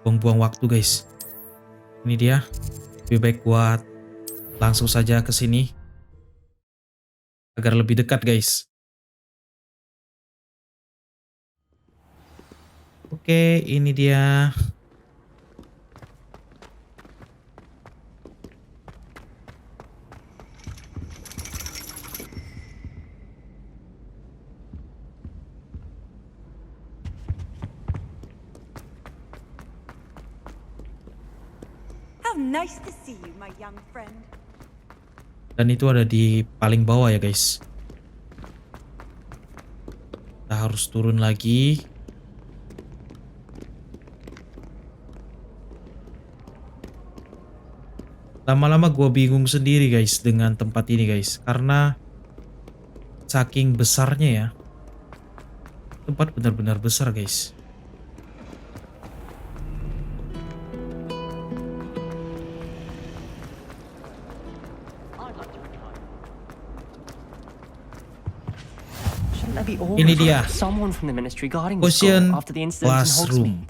Buang-buang waktu guys. Ini dia. Lebih baik buat langsung saja ke sini agar lebih dekat guys. Oke, ini dia. How nice to see you, my young friend. Dan itu ada di paling bawah ya guys. Kita harus turun lagi. Lama-lama gue bingung sendiri guys dengan tempat ini guys. Karena saking besarnya ya. Tempat benar-benar besar guys. Ini dia. Potion Classroom.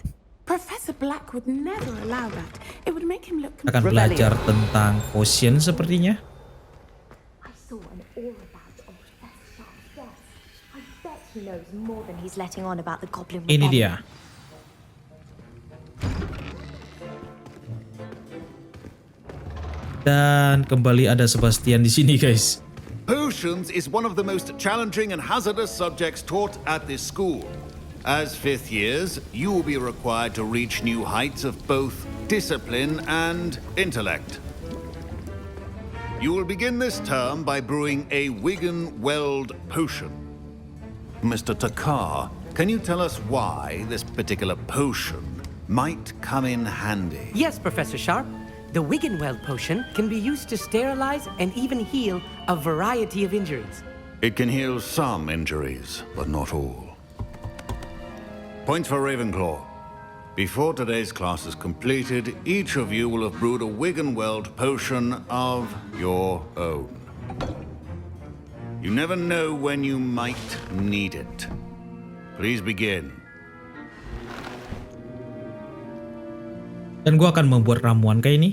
Professor Black would never allow that. It would make him look... Akan belajar tentang potion sepertinya. I saw an aura badge on Professor Sharp's desk. I bet he knows more than he's letting on about the goblin. Ini dia. Dan kembali ada Sebastian di sini guys. Potions is one of the most challenging and hazardous subjects taught at this school. As fifth years, you will be required to reach new heights of both discipline and intellect. You will begin this term by brewing a Wigan-Weld potion. Mr. Takar, can you tell us why this particular potion might come in handy? Yes, Professor Sharp. The Wigan-Weld potion can be used to sterilize and even heal a variety of injuries. It can heal some injuries, but not all. Points for Ravenclaw. Before today's class is completed, each of you will have brewed a Wigan-Weld potion of your own. You never know when you might need it. Please begin. Dan gue akan membuat ramuan kayak ini.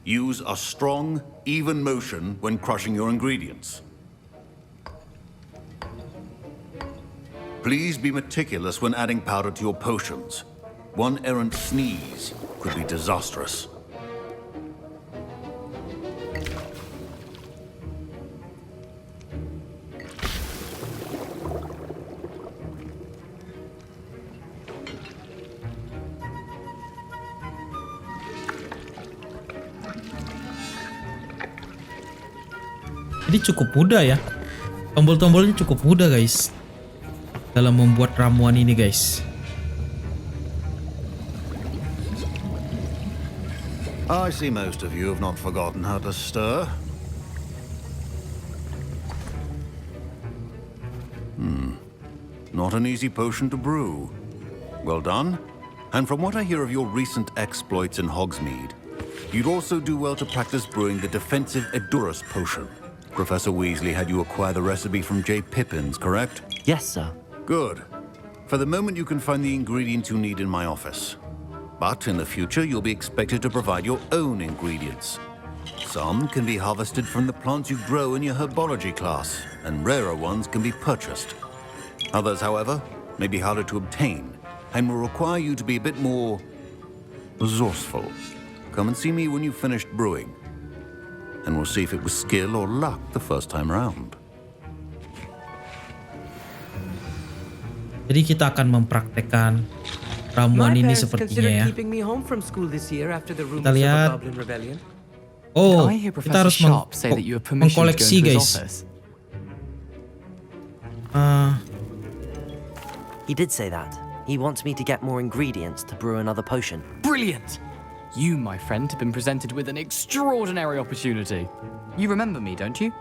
Use a strong, even motion when crushing your ingredients. Please be meticulous when adding powder to your potions. One errant sneeze could be disastrous. Jadi cukup mudah ya. Tombol-tombolnya cukup mudah guys. Dalam membuat ramuan ini guys. I see most of you have not forgotten how to stir. Not an easy potion to brew. Well done. And from what I hear of your recent exploits in Hogsmeade, you'd also do well to practice brewing the defensive Edurus potion. Professor Weasley had you acquire the recipe from J. Pippin's, correct? Yes, sir. Good. For the moment you can find the ingredients you need in my office. But in the future you'll be expected to provide your own ingredients. Some can be harvested from the plants you grow in your herbology class, and rarer ones can be purchased. Others, however, may be harder to obtain, and will require you to be a bit more resourceful. Come and see me when you've finished brewing, and we'll see if it was skill or luck the first time round. Jadi kita akan mempraktekkan ramuan ini sepertinya ya. Kita lihat. Oh, kita harus mengkoleksi guys. He did say that. He wants me to get more ingredients to brew another potion. Brilliant! You, my friend, have been presented with an extraordinary opportunity. You remember me, don't you?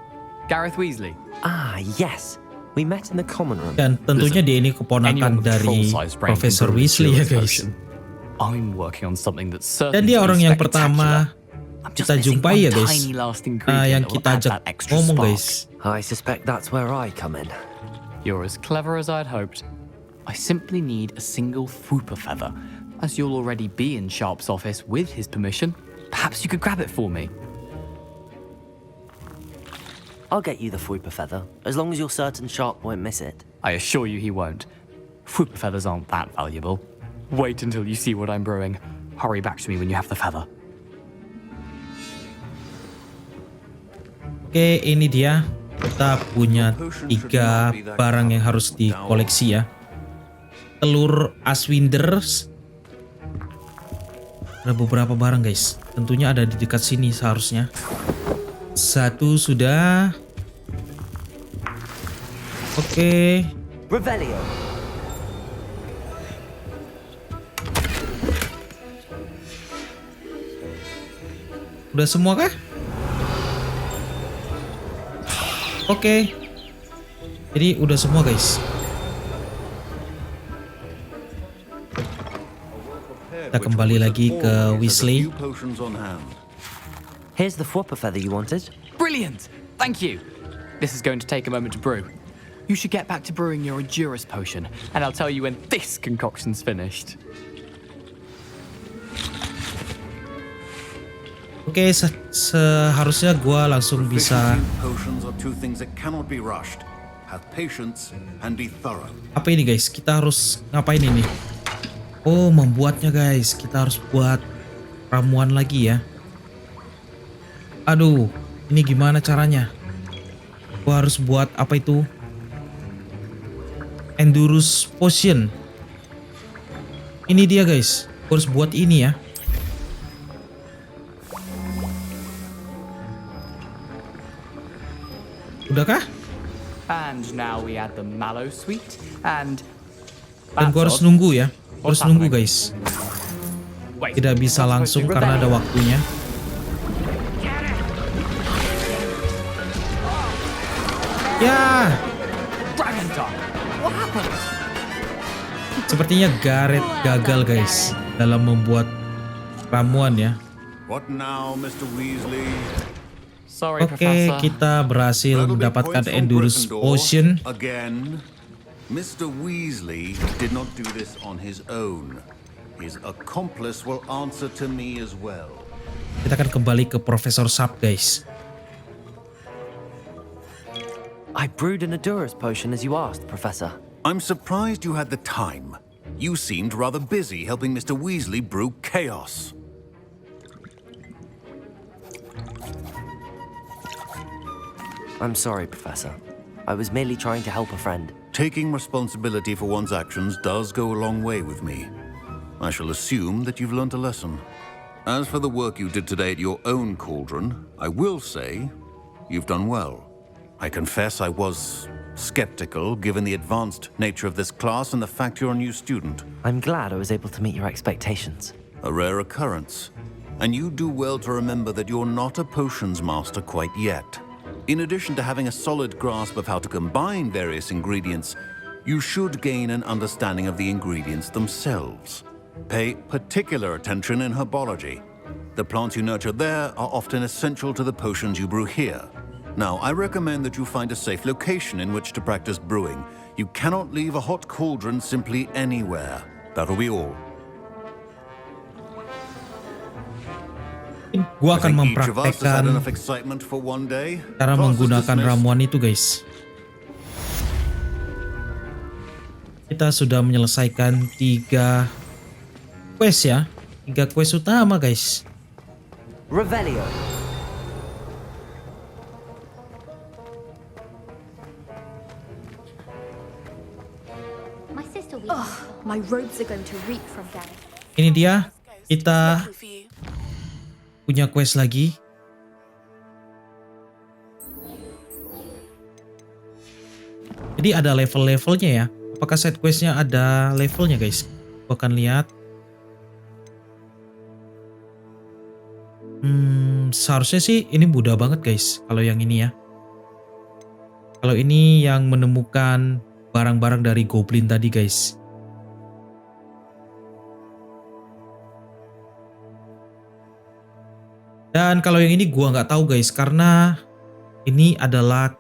Gareth Weasley. Ah, yes. We met in the common room. Dan tentunya dia ini keponakan dari Profesor Weasley ya guys. I'm working on something that's certain. Dan dia orang yang pertama kita jumpai ya guys. Yang kita ajak ngomong guys. I suspect that's where I come in. You're as clever as I'd hoped. I simply need a single Fwooper feather. As you'll already be in Sharp's office with his permission, perhaps you could grab it for me. I'll get you the Fwooper feather, as long as you're certain Sharp won't miss it. I assure you he won't. Fwooper feathers aren't that valuable. Wait until you see what I'm brewing. Hurry back to me when you have the feather. Oke, ini dia. Kita punya 3 barang yang harus dikoleksi ya. Telur Aswinders. Ada beberapa barang guys. Tentunya ada di dekat sini seharusnya. 1 sudah. Oke. Revelio. Udah semua kah? Oke. Jadi udah semua guys. Kita kembali lagi ke Weasley. Here's the Fwooper feather you wanted. Brilliant! Thank you. This is going to take a moment to brew. You should get back to brewing your Edurus potion, and I'll tell you when this concoction's finished. Oke, seharusnya gue langsung bisa. Apa ini guys? Kita harus ngapain ini? Oh, membuatnya guys. Kita harus buat ramuan lagi ya. Aduh, ini gimana caranya? Gue harus buat apa itu? Endurus Potion. Ini dia guys. Gue harus buat ini ya. Udahkah? And now we add the mallow sweet and. Dan gue harus nunggu ya. Harus nunggu guys. Tidak bisa langsung karena ada waktunya. Ya. Sepertinya Gareth gagal guys dalam membuat ramuan ya. What now, Mr. Weasley? Sorry, Oke, Professor. kita berhasil That'll be mendapatkan points from endurance Gryffindor. potion. Again, Mr. Weasley did not do this on his own. His accomplice will answer to me as well. Kita akan kembali ke Profesor Sap, guys. I brewed an endurance potion as you asked, Professor. I'm surprised you had the time. You seemed rather busy helping Mr. Weasley brew chaos. I'm sorry, Professor. I was merely trying to help a friend. Taking responsibility for one's actions does go a long way with me. I shall assume that you've learnt a lesson. As for the work you did today at your own cauldron, I will say you've done well. I confess I was skeptical given the advanced nature of this class and the fact you're a new student. I'm glad I was able to meet your expectations. A rare occurrence. And you do well to remember that you're not a potions master quite yet. In addition to having a solid grasp of how to combine various ingredients, you should gain an understanding of the ingredients themselves. Pay particular attention in herbology. The plants you nurture there are often essential to the potions you brew here. Now, I recommend that you find a safe location in which to practice brewing. You cannot leave a hot cauldron simply anywhere. That'll be all. Gua akan mempraktekkan cara menggunakan ramuan itu, guys. Kita sudah menyelesaikan 3 quest ya. 3 quest utama, guys. Revelio. My robes are going to reek from Gareth. Ini dia, kita punya quest lagi. Jadi ada level-levelnya ya. Apakah side questnya ada levelnya, guys? Gua akan lihat. Seharusnya sih ini mudah banget, guys. Kalau yang ini ya. Kalau ini yang menemukan barang-barang dari goblin tadi, guys. Dan kalau yang ini gua nggak tahu, guys, karena ini adalah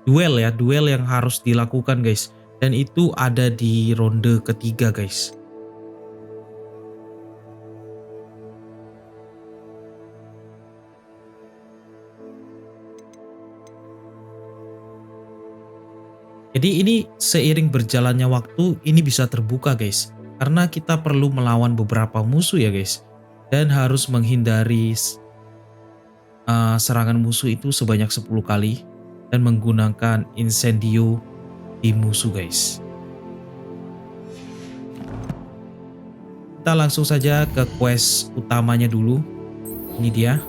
duel ya, duel yang harus dilakukan, guys. Dan itu ada di ronde ketiga, guys. Jadi ini seiring berjalannya waktu ini bisa terbuka, guys. Karena kita perlu melawan beberapa musuh ya, guys. Dan harus menghindari serangan musuh itu sebanyak 10 kali. Dan menggunakan incendio di musuh, guys. Kita langsung saja ke quest utamanya dulu. Ini dia.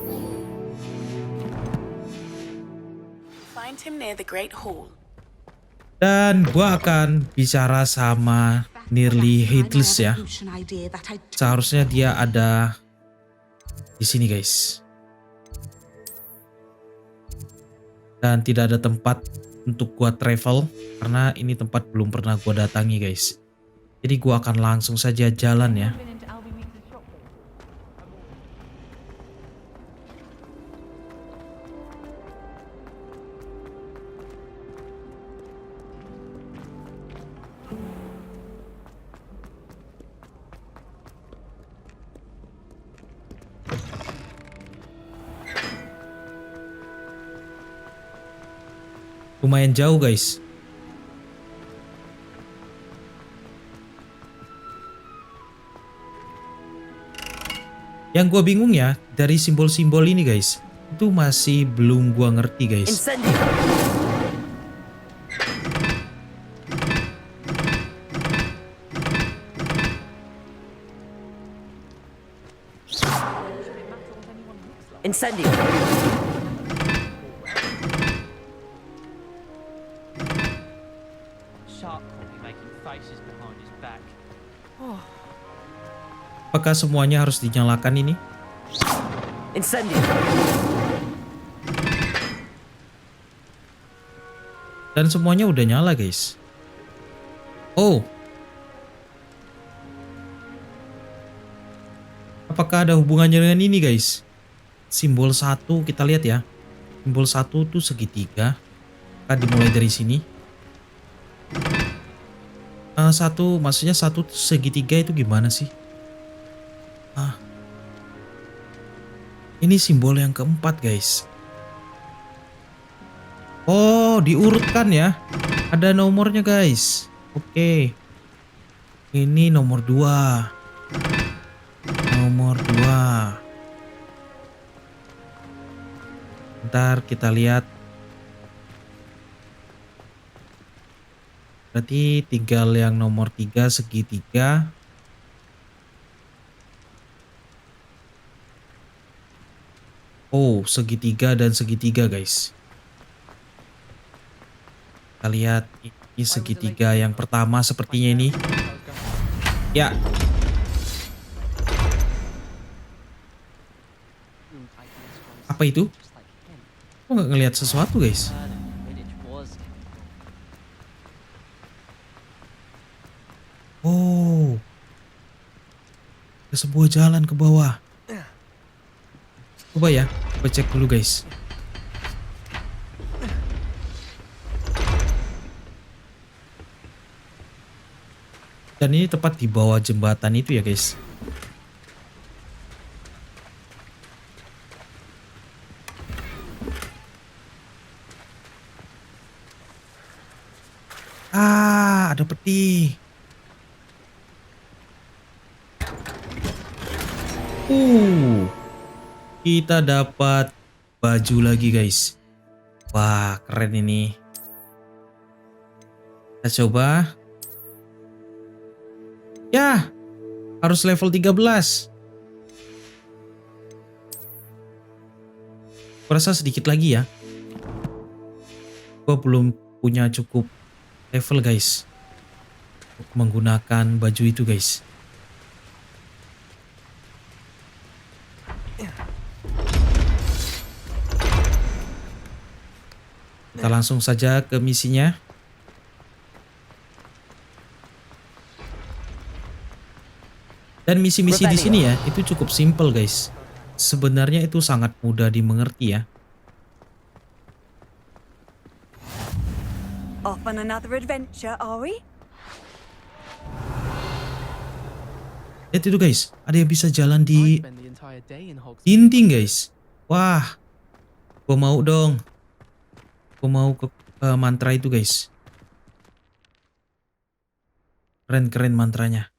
Find him near the Great Hall. Dan gua akan bicara sama Nearly Headless ya. Seharusnya dia ada di sini, guys. Dan tidak ada tempat untuk gua travel karena ini tempat belum pernah gua datangi, guys. Jadi gua akan langsung saja jalan ya. Lumayan jauh, guys. Yang gue bingung ya, dari simbol-simbol ini, guys, itu masih belum gue ngerti, guys. Incendio. Apakah semuanya harus dinyalakan ini? Incendio. Dan semuanya udah nyala, guys. Oh. Apakah ada hubungannya dengan ini, guys? simbol 1 kita lihat ya. Simbol 1 tuh segitiga. Kita dimulai dari sini. Maksudnya 1 tuh segitiga itu gimana sih? Ini simbol yang keempat guys. Oh, diurutkan ya. Ada nomornya guys. Oke. Ini nomor 2. Nomor 2. Ntar kita lihat. Berarti tinggal yang nomor 3 segitiga. Oh, segitiga dan segitiga guys. Kita lihat ini segitiga yang pertama sepertinya ini. Ya. Apa itu? Kok nggak ngelihat sesuatu guys? Oh. Ada sebuah jalan ke bawah. Coba ya, coba cek dulu guys. Dan ini tepat di bawah jembatan itu ya guys. Ada peti. Kita dapat baju lagi guys. Wah, keren ini. Kita coba. Ya, harus level 13. Kurasa sedikit lagi ya. Gua belum punya cukup level guys untuk menggunakan baju itu guys. Kita langsung saja ke misinya. Dan misi-misi di sini ya, itu cukup simple guys. Sebenarnya itu sangat mudah dimengerti ya. Off on another adventure, are we? Lihat itu guys, ada yang bisa jalan di dinding guys. Wah, gua mau dong. Gua mau ke mantra itu guys. Keren-keren mantranya.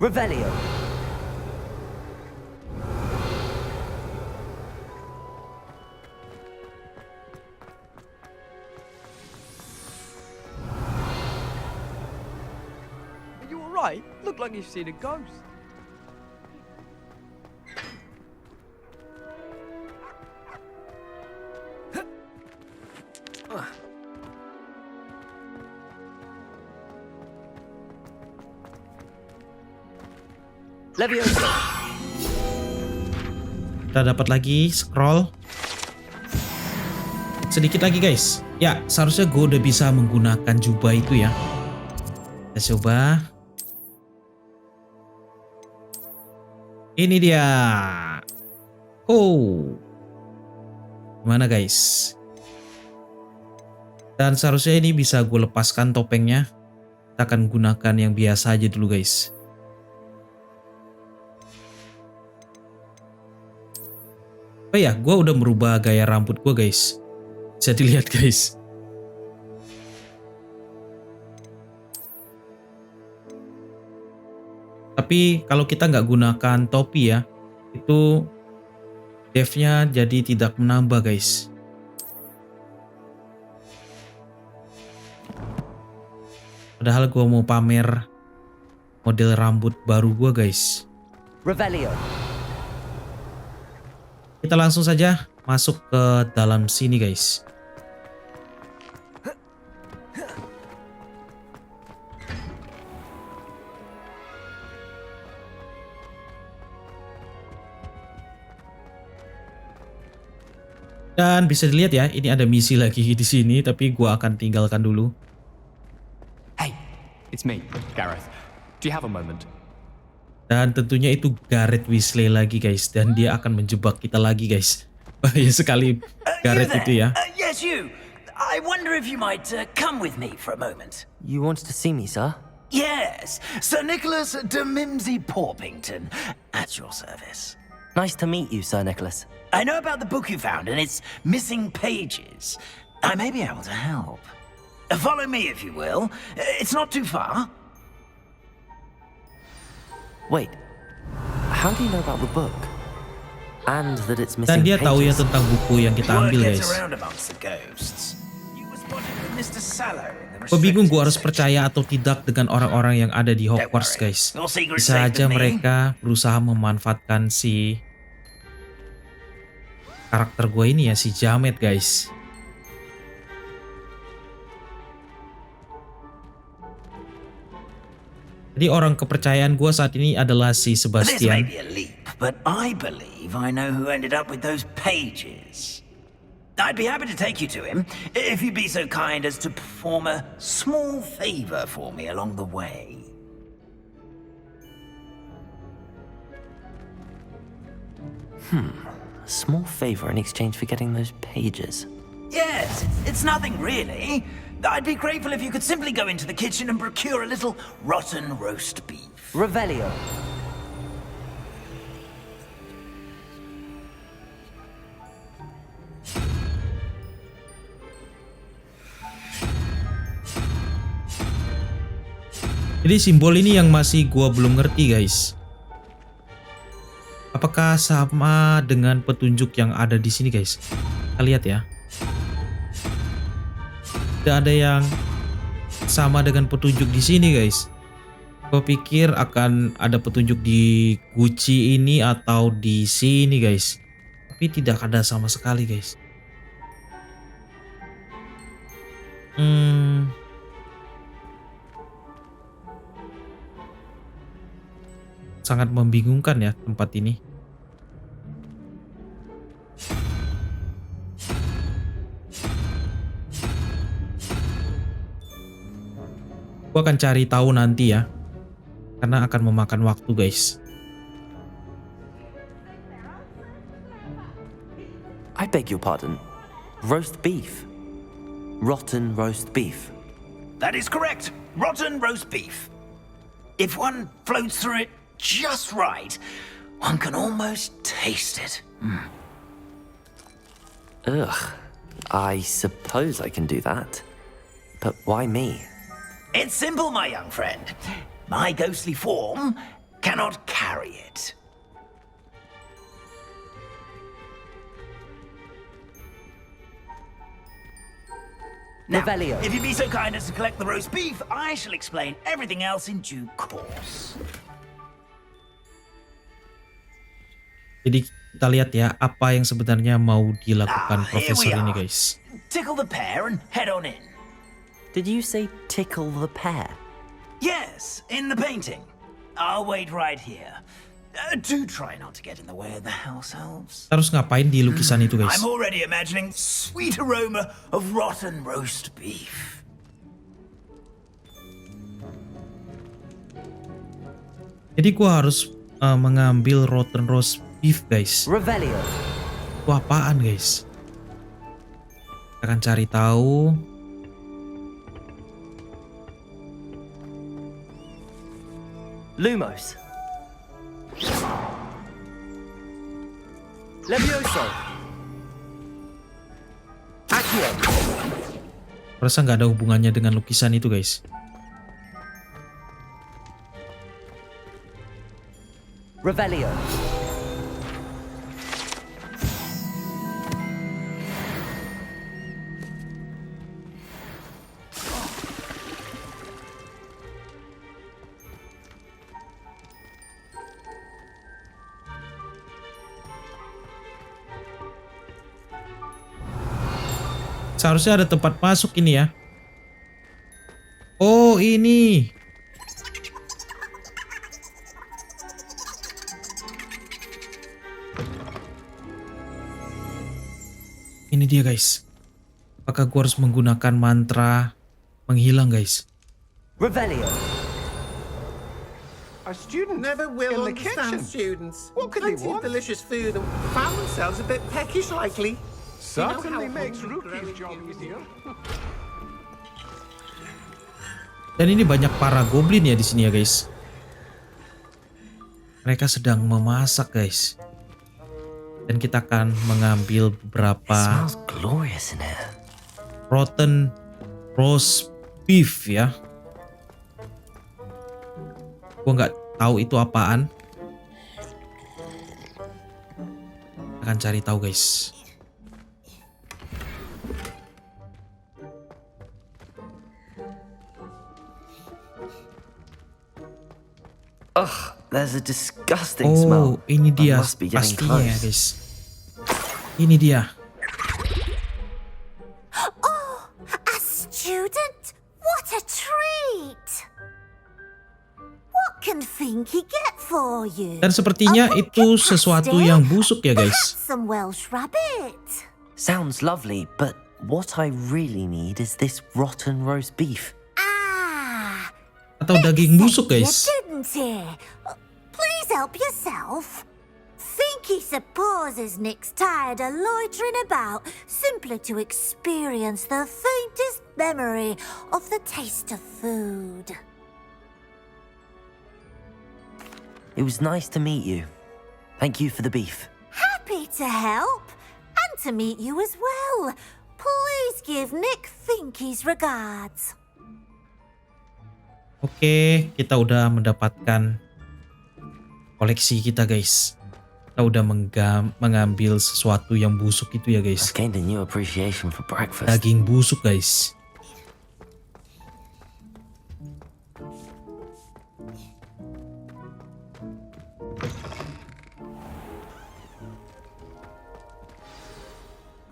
Revelio. Are you alright? Look like you've seen a ghost. Leviosa. Kita dapat lagi scroll. Sedikit lagi guys. Ya, seharusnya gue udah bisa menggunakan jubah itu ya. Kita coba. Ini dia. Oh. Gimana guys? Dan seharusnya ini bisa gue lepaskan topengnya. Kita akan gunakan yang biasa aja dulu guys. Oh ya, gue udah merubah gaya rambut gue guys. Bisa dilihat guys. Tapi kalau kita nggak gunakan topi ya, itu depth-nya jadi tidak menambah guys. Padahal gue mau pamer model rambut baru gue guys. Revelio. Kita langsung saja masuk ke dalam sini guys. Dan bisa dilihat ya, ini ada misi lagi di sini, tapi gua akan tinggalkan dulu. Hey, it's me, Gareth. Do you have a moment? Dan tentunya itu Gareth Weasley lagi guys, dan dia akan menjebak kita lagi guys. Bahaya sekali Gareth itu ya. Yes, you. I wonder if you might come with me for a moment. You wanted to see me, sir? Yes, Sir Nicholas de Mimsy Porpington, at your service. Nice to meet you, Sir Nicholas. I know about the book you found and its missing pages. I may be able to help. Follow me, if you will. It's not too far. Wait, how do you know about the book? And that it's missing Dan dia pages? tahu ya tentang buku yang kita ambil guys. Gue bingung gue harus percaya atau tidak dengan orang-orang yang ada di Hogwarts guys. Bisa aja mereka berusaha memanfaatkan si karakter gue ini ya, si Jamet guys. Jadi orang kepercayaan gue saat ini adalah si Sebastian. But I believe I know who ended up with those pages. I'd be happy to take you to him, if you'd be so kind as to perform a small favor for me along the way. A small favor in exchange for getting those pages. Yes, it's nothing really. I'd be grateful if you could simply go into the kitchen and procure a little rotten roast beef. Revelio. Jadi simbol ini yang masih gua belum ngerti guys. Apakah sama dengan petunjuk yang ada di sini guys? Kita lihat ya. Tidak ada yang sama dengan petunjuk di sini guys. Gua pikir akan ada petunjuk di Gucci ini atau di sini guys. Tapi tidak ada sama sekali guys. Sangat membingungkan ya tempat ini. Gua akan cari tahu nanti ya. Karena akan memakan waktu guys. I beg your pardon. Roast beef. Rotten roast beef. That is correct. Rotten roast beef. If one floats through it just right, one can almost taste it. Ugh. I suppose I can do that. But why me? It's simple, my young friend. My ghostly form cannot carry it. Now, Revelio. if you'd be so kind as to collect the roast beef, I shall explain everything else in due course. Jadi kita lihat ya apa yang sebenarnya mau dilakukan profesor ini guys. Tickle the pear and head on in. Did you say tickle the pear? Yes, in the painting. I'll wait right here. Do try not to get in the way of the house elves. Terus ngapain di lukisan itu guys? I'm already imagining sweet aroma of rotten roast beef. Jadi gua harus mengambil rotten roast beef guys. Revelio. Itu apaan guys? Kita akan cari tahu. Lumos. Levioso. Accio. Rasa nggak ada hubungannya dengan lukisan itu guys. Revelio. Seharusnya ada tempat masuk ini ya. Oh ini. Ini dia guys. Apakah gue harus menggunakan mantra menghilang guys? Revelio. Our students never will in the understand kitchen. students. What could they Plenty of want? delicious food and found themselves a bit peckish likely. Certainly how makes hungry Rookie's job growing easier. Dan ini banyak para goblin ya di sini ya guys. Mereka sedang memasak guys. Dan kita akan mengambil beberapa rotten roast beef ya. Gua nggak tahu itu apaan. Akan cari tahu guys. Ugh, there's a disgusting smell. Ini dia I must be getting pastinya ya close. guys. Ini dia. Oh, a student? What a treat! What can Finky get for you? Dan sepertinya itu sesuatu yang busuk ya guys. Some Welsh rabbit. Sounds lovely, but what I really need is this rotten roast beef. Atau daging busuk You guys. didn't he? Please help yourself. Finky supposes Nick's tired of loitering about simply to experience the faintest memory of the taste of food. It was nice to meet you. Thank you for the beef. Happy to help, and to meet you as well. Please give Nick Finky's regards. Oke, kita udah mendapatkan koleksi kita guys. Kita udah mengambil sesuatu yang busuk itu ya guys. Gained a new appreciation for breakfast. Daging busuk guys.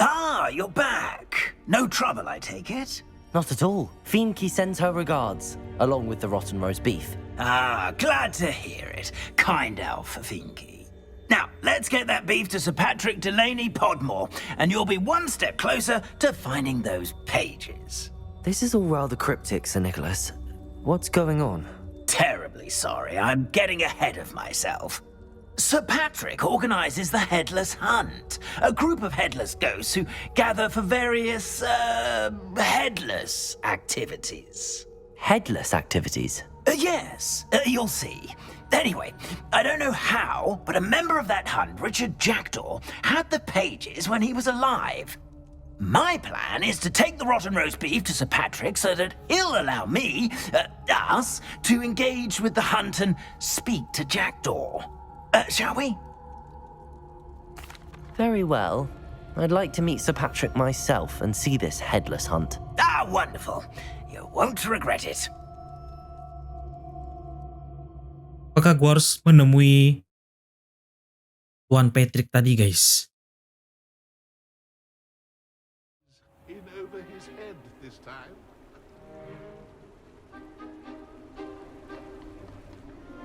Ah, you're back. No trouble, I take it? Not at all. Fienke sends her regards, along with the rotten roast beef. Ah, glad to hear it. Kind elf, Finky. Now, let's get that beef to Sir Patrick Delaney Podmore, and you'll be one step closer to finding those pages. This is all rather cryptic, Sir Nicholas. What's going on? Terribly sorry, I'm getting ahead of myself. Sir Patrick organizes the Headless Hunt, a group of headless ghosts who gather for various, headless activities. Headless activities? Yes, you'll see. Anyway, I don't know how, but a member of that hunt, Richard Jackdaw, had the pages when he was alive. My plan is to take the rotten roast beef to Sir Patrick so that he'll allow me, us, to engage with the hunt and speak to Jackdaw. Shall we? Very well. I'd like to meet Sir Patrick myself and see this headless hunt. Ah, wonderful. You won't regret it. Apakah gua harus menemui Tuan Patrick tadi guys? In over his head this time.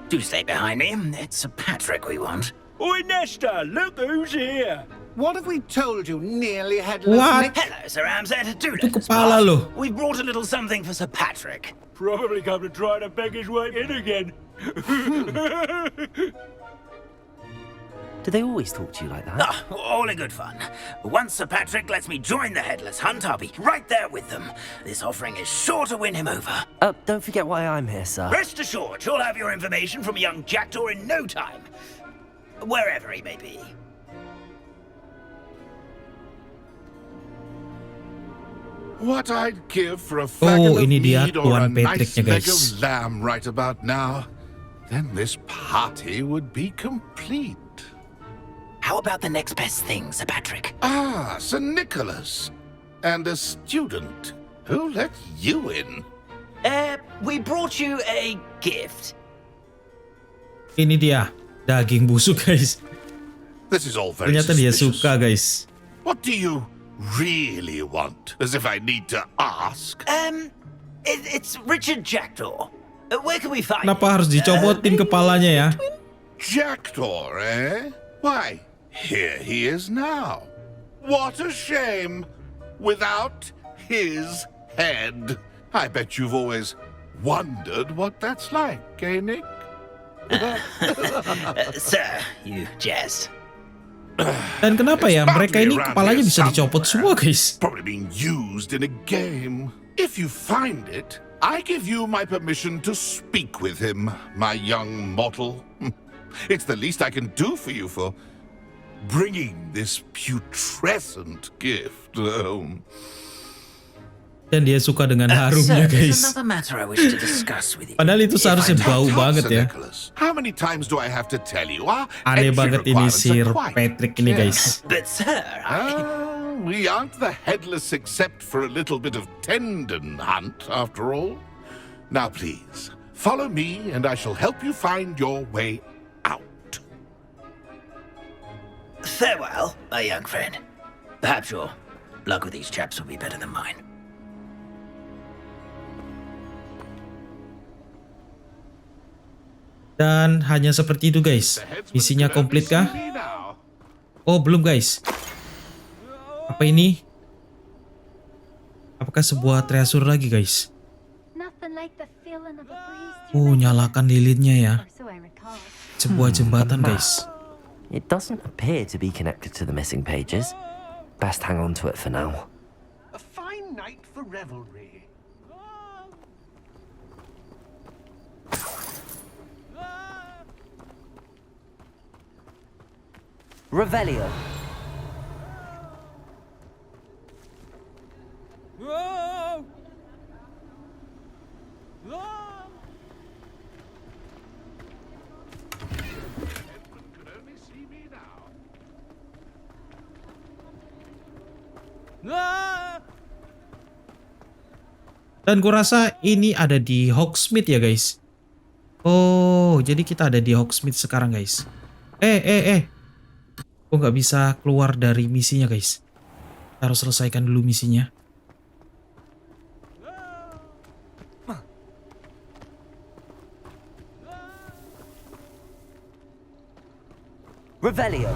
Do stay behind me. It's Sir Patrick we want. Oi, Nesta, look who's here. What have we told you, nearly headless What? Nick? Hello, Sir Amzet. Do Itu let us kepala pass. loh. We've brought a little something for Sir Patrick. Probably come to try to beg his way in again. Do they always talk to you like that? Ah, all in good fun. Once Sir Patrick lets me join the Headless Hunt, I'll be right there with them. This offering is sure to win him over. Don't forget why I'm here, sir. Rest assured, you'll have your information from young Jackdaw in no time. Wherever he may be. What I'd give for a flagon of ini dia mead or a Tuan nice Patricknya, leg guys. of lamb right about now. Then this party would be complete. How about the next best thing, Sir Patrick? Ah, Sir Nicholas. And a student. Who let you in? We brought you a gift. Ini dia daging busuk guys. This is all very Ternyata dia suspicious. suka guys. What do you really want? As if I need to ask. It's Richard Jackdaw. Where can we find Kenapa harus dicopotin kepalanya ya? Jackdaw, eh? Why, here he is now. What a shame. Without his head. I bet you've always wondered what that's like, eh, Nick? Sir, you jest. Dan kenapa ya mereka ini kepalanya bisa dicopot semua, guys? Probably being used in a game. If you find it, I give you my permission to speak with him, my young mortal. It's the least I can do for you for bringing this putrescent gift home. Dan dia suka dengan harumnya, guys. Padahal itu seharusnya bau banget ya. How many times do I have to tell you? Aneh banget ini si Patrick ini, guys. But sir, we aren't the headless except for a little bit of tendon hunt, after all. Now please, follow me and I shall help you find your way out. Farewell, my young friend. Perhaps your luck with these chaps will be better than mine. Dan hanya seperti itu, guys. Misinya komplit kah? Oh, belum, guys. Apa ini? Apakah sebuah treasure lagi, guys? Oh, nyalakan lilinnya ya. Sebuah jembatan, guys. It doesn't appear to be connected to the missing pages. Best hang on to it for now. A fine night for revelry. Revelio. Dan gue rasa ini ada di Hogsmeade ya, guys. Oh, jadi kita ada di Hogsmeade sekarang, guys. Gue nggak bisa keluar dari misinya, guys. Kita harus selesaikan dulu misinya. Revelio.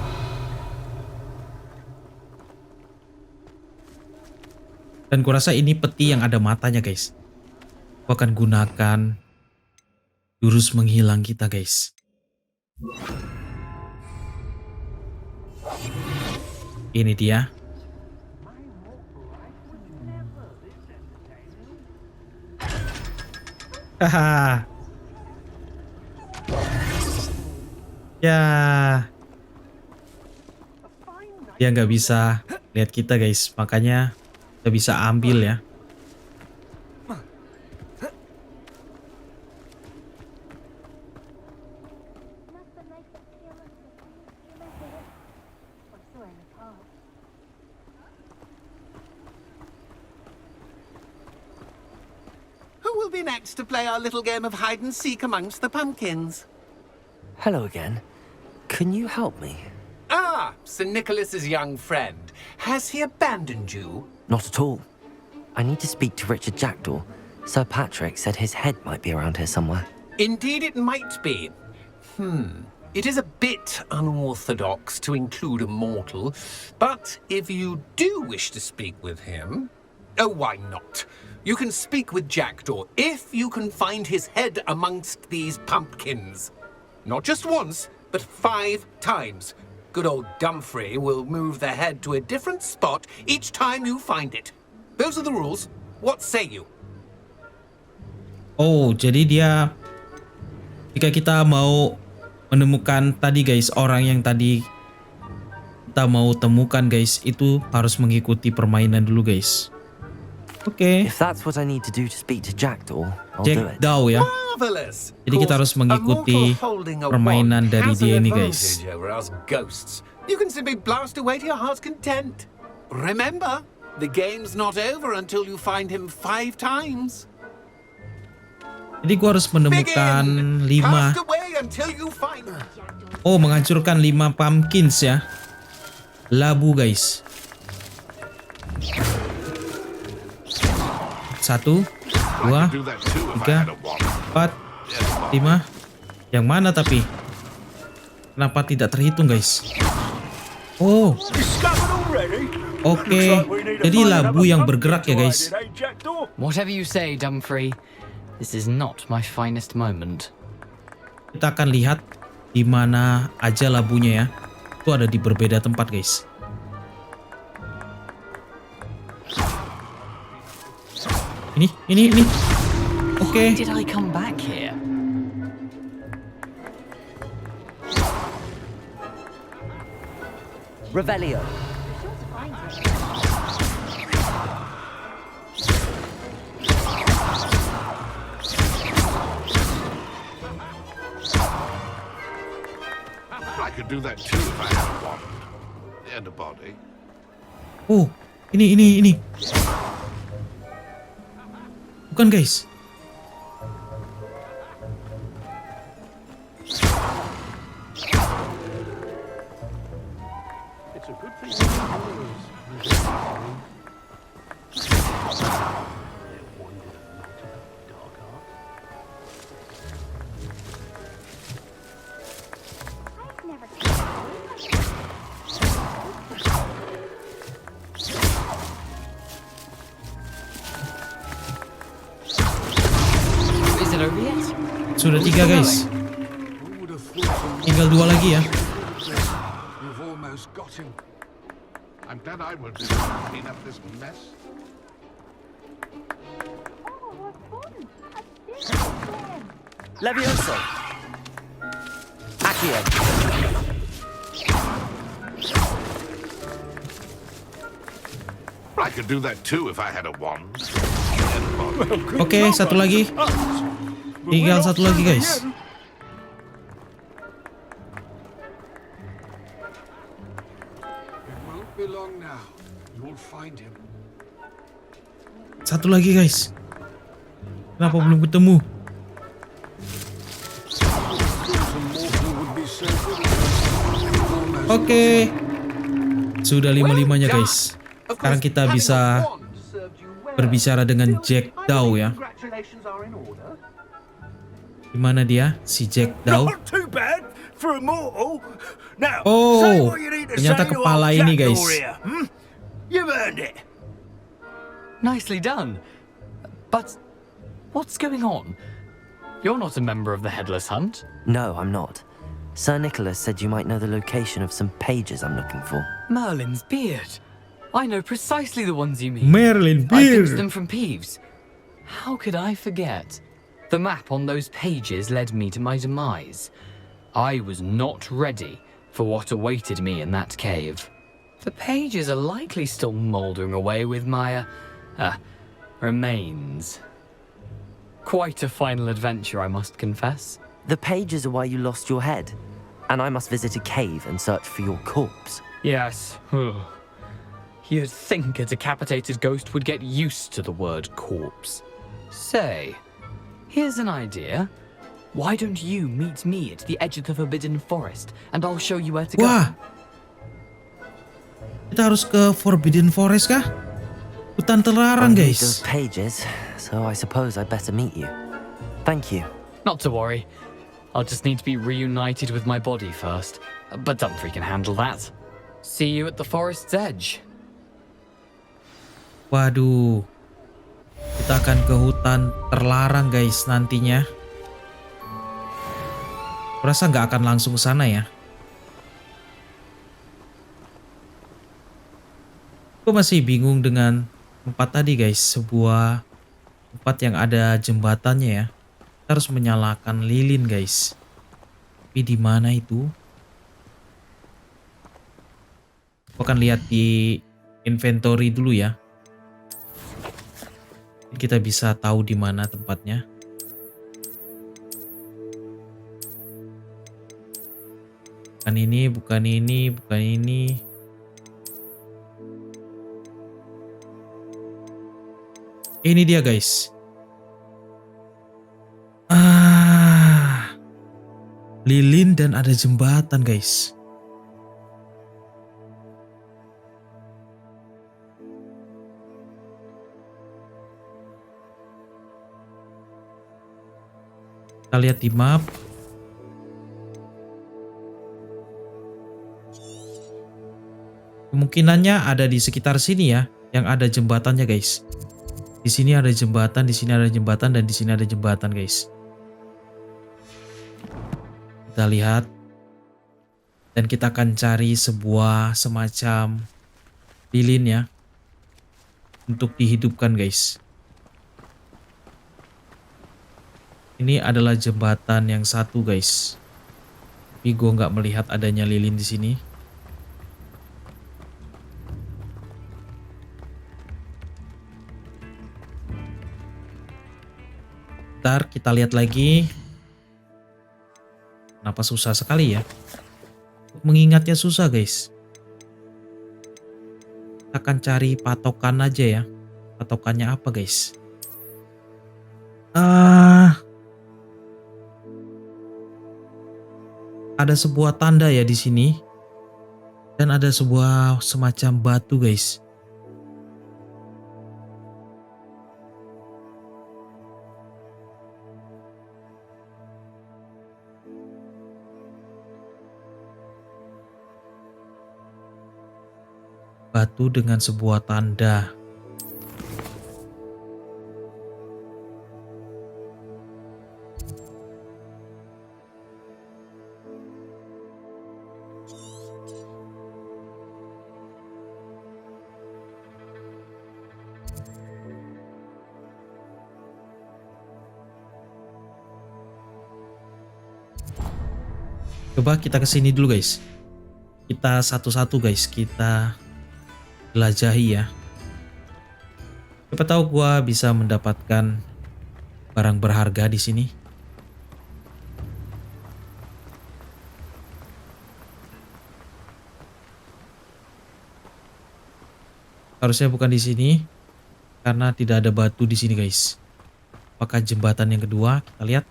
Dan gue rasa ini peti yang ada matanya, guys. Gue akan gunakan jurus menghilang kita, guys. Ini dia. Haha. Ya. Dia nggak bisa lihat kita, guys. Makanya kita bisa ambil ya. Who will be next to play our little game of hide and seek amongst the pumpkins? Hello again. Can you help me? Ah, Sir Nicholas's young friend. Has he abandoned you? Not at all. I need to speak to Richard Jackdaw. Sir Patrick said his head might be around here somewhere. Indeed it might be. It is a bit unorthodox to include a mortal, but if you do wish to speak with him, oh, why not? You can speak with Jackdaw if you can find his head amongst these pumpkins. Not just once, but 5 times. Good old Dumfrey will move the head to a different spot each time you find it. Those are the rules. What say you? Oh, jadi dia jika kita mau menemukan tadi, guys, orang yang tadi kita mau temukan, guys, itu harus mengikuti permainan dulu, guys. Oke. If that's what I need to do to speak to Jackdaw, I'll do it. Jackdaw ya. Jadi kita harus mengikuti permainan dari dia ini, guys. You can simply blast away to your heart's content. Remember, the game's not over until you find him 5 times. Jadi gua harus menemukan 5. Oh, menghancurkan 5 pumpkins ya. Labu, guys. 1, 2, 3, 4, 5. Yang mana tapi? Kenapa tidak terhitung, guys? Oh. Oke. Jadi labu yang bergerak ya, guys. Whatever you say, Dumfrey. This is not my finest moment. Kita akan lihat di mana aja labunya ya. Itu ada di berbeda tempat guys. Ini. Oke. Why did I come back here? Revelio. I could do that too if I had a wand and a body. Oh, ini. Bukan guys. It's a good thing you Is it over yet? Sudah 3 guys. Tinggal 2 lagi ya. You've almost got him. I'm glad I won't be clean up this mess. Levioso. Accio. I could do that too if I had a wand. Oke, satu lagi. Tinggal satu lagi guys. Satu lagi guys. Kenapa belum ketemu? Oke. Sudah 5-5-nya guys. Sekarang kita bisa berbicara dengan Jack Daw ya. Gimana dia? Si Jack Daw. Oh, ternyata kepala ini guys. Nicely done. But what's going on? You're not a member of the Headless Hunt. No, I'm not. Sir Nicholas said you might know the location of some pages I'm looking for. Merlin's beard. I know precisely the ones you mean. Merlin I beard. picked them from Peeves. How could I forget? The map on those pages led me to my demise. I was not ready for what awaited me in that cave. The pages are likely still mouldering away with my, remains. Quite a final adventure, I must confess. The pages are why you lost your head, and I must visit a cave and search for your corpse. Yes. You'd think a decapitated ghost would get used to the word corpse. Say, here's an idea. Why don't you meet me at the edge of the Forbidden Forest, and I'll show you where to go. Wah. Kita harus ke Forbidden Forest kah? Hutan terlarang I'll need guys. those pages, so I suppose I better meet you. Thank you. Not to worry. I'll just need to be reunited with my body first. But Dumfries can handle that. See you at the forest's edge. Waduh. Kita akan ke hutan terlarang guys nantinya. Kurasa nggak akan langsung ke sana ya. Aku masih bingung dengan tempat tadi guys. Sebuah tempat yang ada jembatannya ya. Kita harus menyalakan lilin guys. Tapi di mana itu? Aku akan lihat di inventory dulu ya. Kita bisa tahu di mana tempatnya. Bukan ini, bukan ini, bukan ini. Ini dia guys. Lilin dan ada jembatan guys. Kita lihat di map. Kemungkinannya ada di sekitar sini ya, yang ada jembatannya guys. Di sini ada jembatan, di sini ada jembatan, dan di sini ada jembatan guys. Kita lihat. Dan kita akan cari sebuah semacam lilin ya. Untuk dihidupkan guys. Ini adalah jembatan yang satu guys. Tapi gue nggak melihat adanya lilin di sini. Ntar kita lihat lagi. Kenapa susah sekali ya? Mengingatnya susah guys. Kita akan cari patokan aja ya. Patokannya apa guys? Ada sebuah tanda ya di sini. Dan ada sebuah semacam batu guys. Batu dengan sebuah tanda. Coba kita kesini dulu guys. Kita satu-satu guys. Kita jelajahi ya. Siapa tahu gua bisa mendapatkan barang berharga di sini. Harusnya bukan di sini karena tidak ada batu di sini guys. Apakah jembatan yang kedua? Kita lihat.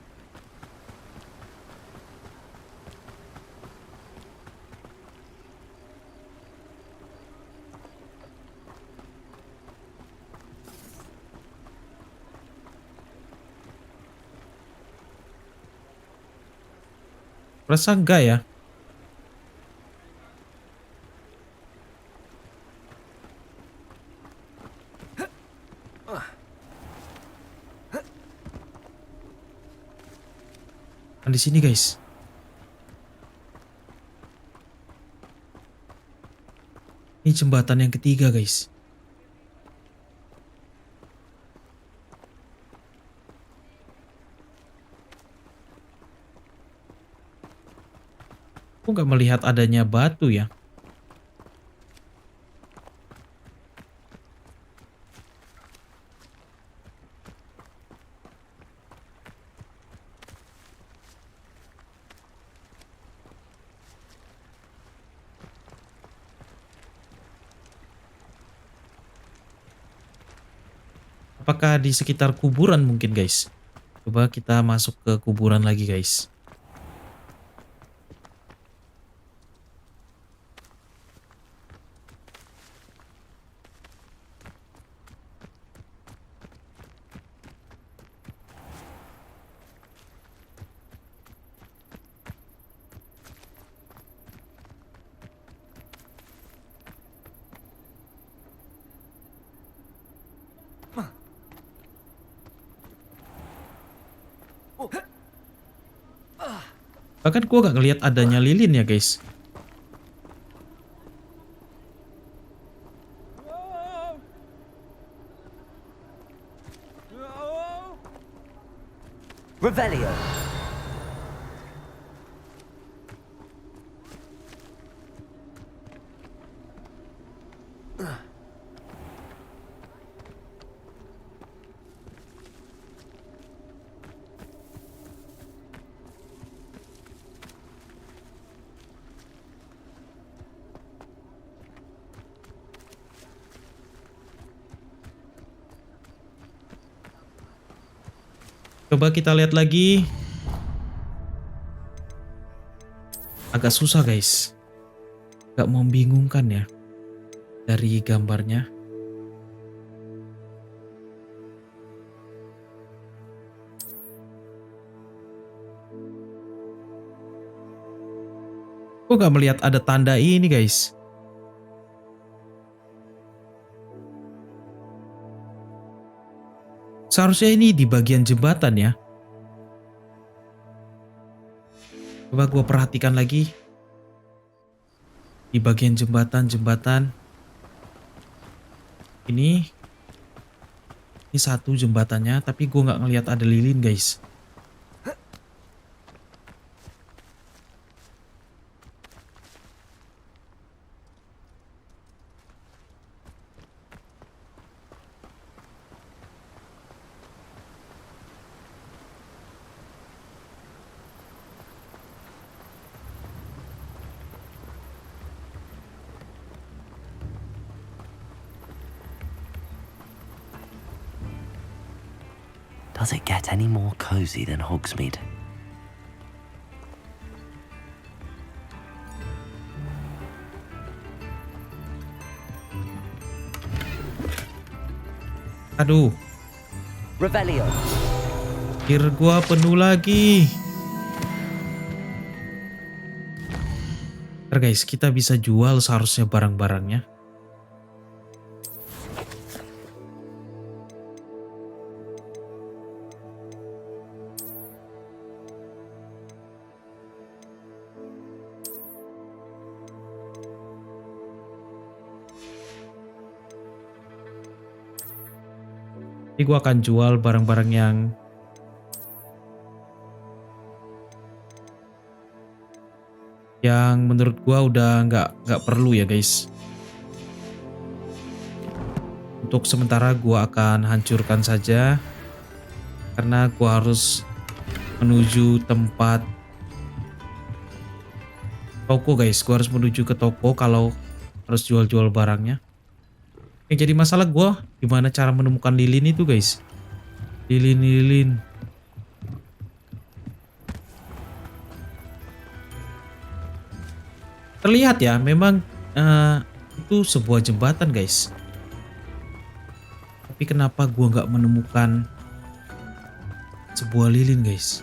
Rasa enggak ya? Kan di sini guys. Ini jembatan yang ketiga guys. Aku nggak melihat adanya batu ya. Apakah di sekitar kuburan mungkin guys? Coba kita masuk ke kuburan lagi guys. Bahkan gua gak ngelihat adanya lilin ya guys. Revelio. Coba kita lihat lagi. Agak susah guys. Agak membingungkan ya. Dari gambarnya. Kok gak melihat ada tanda ini guys. Seharusnya ini di bagian jembatan ya. Coba gua perhatikan lagi di bagian jembatan ini. Ini satu jembatannya, tapi gue nggak ngelihat ada lilin, guys. Does it get any more cozy than Hogsmeade? Aduh. Revelio. Gear gua penuh lagi. Ntar guys, kita bisa jual seharusnya barang-barangnya. Jadi gue akan jual barang-barang yang menurut gue udah nggak perlu ya guys. Untuk sementara gue akan hancurkan saja karena gue harus menuju tempat toko guys. Gue harus menuju ke toko kalau harus jual-jual barangnya. Yang jadi masalah gue gimana cara menemukan lilin itu guys. Lilin. Terlihat ya memang itu sebuah jembatan guys. Tapi kenapa gue nggak menemukan sebuah lilin guys.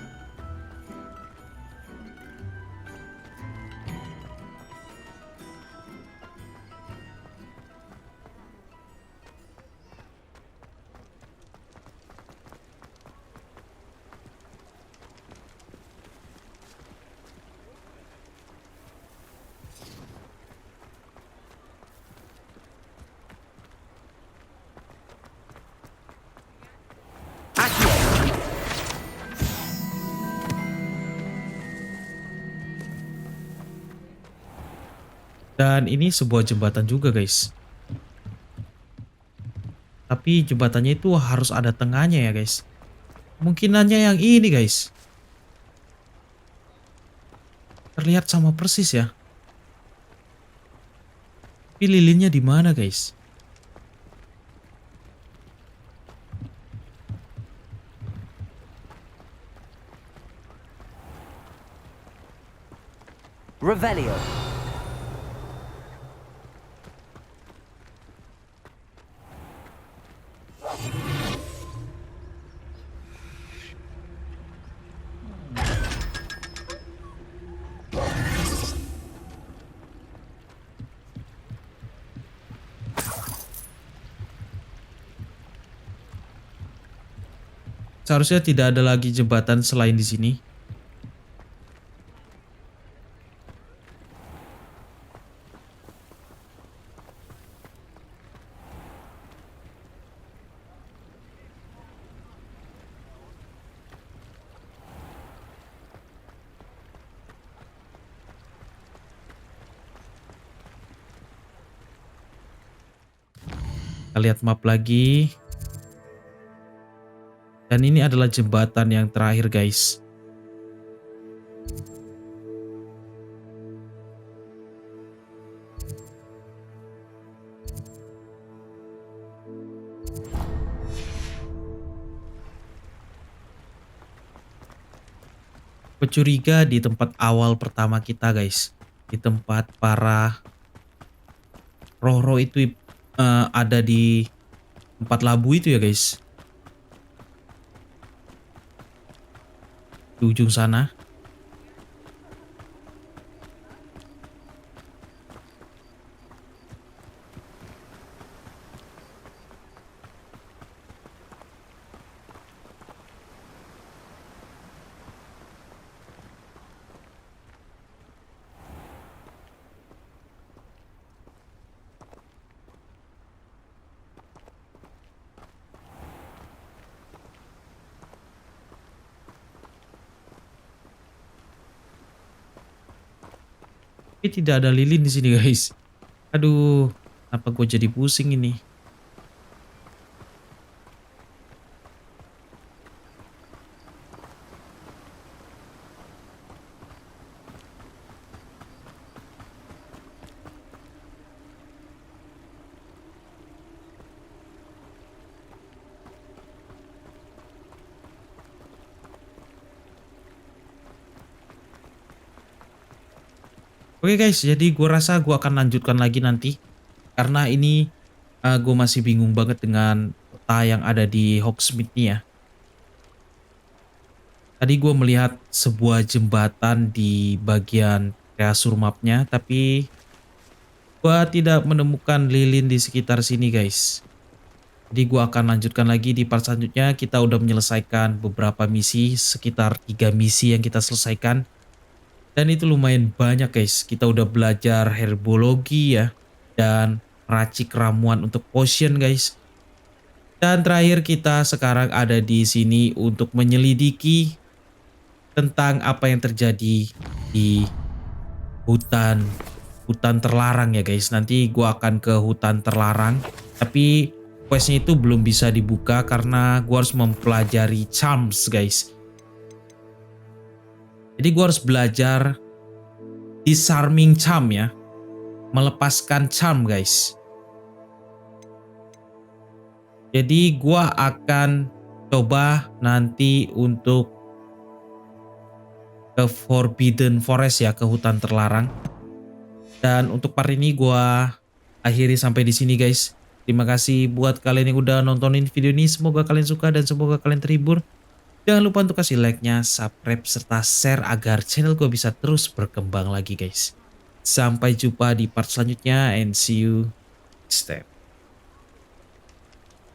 Dan ini sebuah jembatan juga guys. Tapi jembatannya itu harus ada tengahnya ya guys. Kemungkinannya yang ini guys. Terlihat sama persis ya. Tapi lilinnya di mana guys? Revelio. Seharusnya tidak ada lagi jembatan selain di sini. Kita lihat map lagi. Dan ini adalah jembatan yang terakhir guys. Curiga di tempat awal pertama kita guys. Di tempat para roh-roh itu ada di tempat labu itu ya guys. Di ujung sana. Tapi tidak ada lilin di sini guys. Aduh, kenapa gue jadi pusing ini? Oke guys, jadi gue rasa gue akan lanjutkan lagi nanti. Karena ini gue masih bingung banget dengan peta yang ada di Hogsmeade nih ya. Tadi gue melihat sebuah jembatan di bagian treasure mapnya, tapi gue tidak menemukan lilin di sekitar sini guys. Jadi gue akan lanjutkan lagi di part selanjutnya. Kita udah menyelesaikan beberapa misi, sekitar 3 misi yang kita selesaikan. Dan itu lumayan banyak guys. Kita udah belajar herbologi ya. Dan meracik ramuan untuk potion guys. Dan terakhir kita sekarang ada di sini untuk menyelidiki tentang apa yang terjadi di hutan terlarang ya guys. Nanti gua akan ke hutan terlarang. Tapi questnya itu belum bisa dibuka karena gua harus mempelajari charms guys. Jadi gue harus belajar disarming charm ya. Melepaskan charm guys. Jadi gue akan coba nanti untuk ke Forbidden Forest ya, ke hutan terlarang. Dan untuk part ini gue akhiri sampai di sini guys. Terima kasih buat kalian yang udah nontonin video ini. Semoga kalian suka dan semoga kalian terhibur. Jangan lupa untuk kasih like-nya, subscribe, serta share agar channel gue bisa terus berkembang lagi guys. Sampai jumpa di part selanjutnya and see you next time.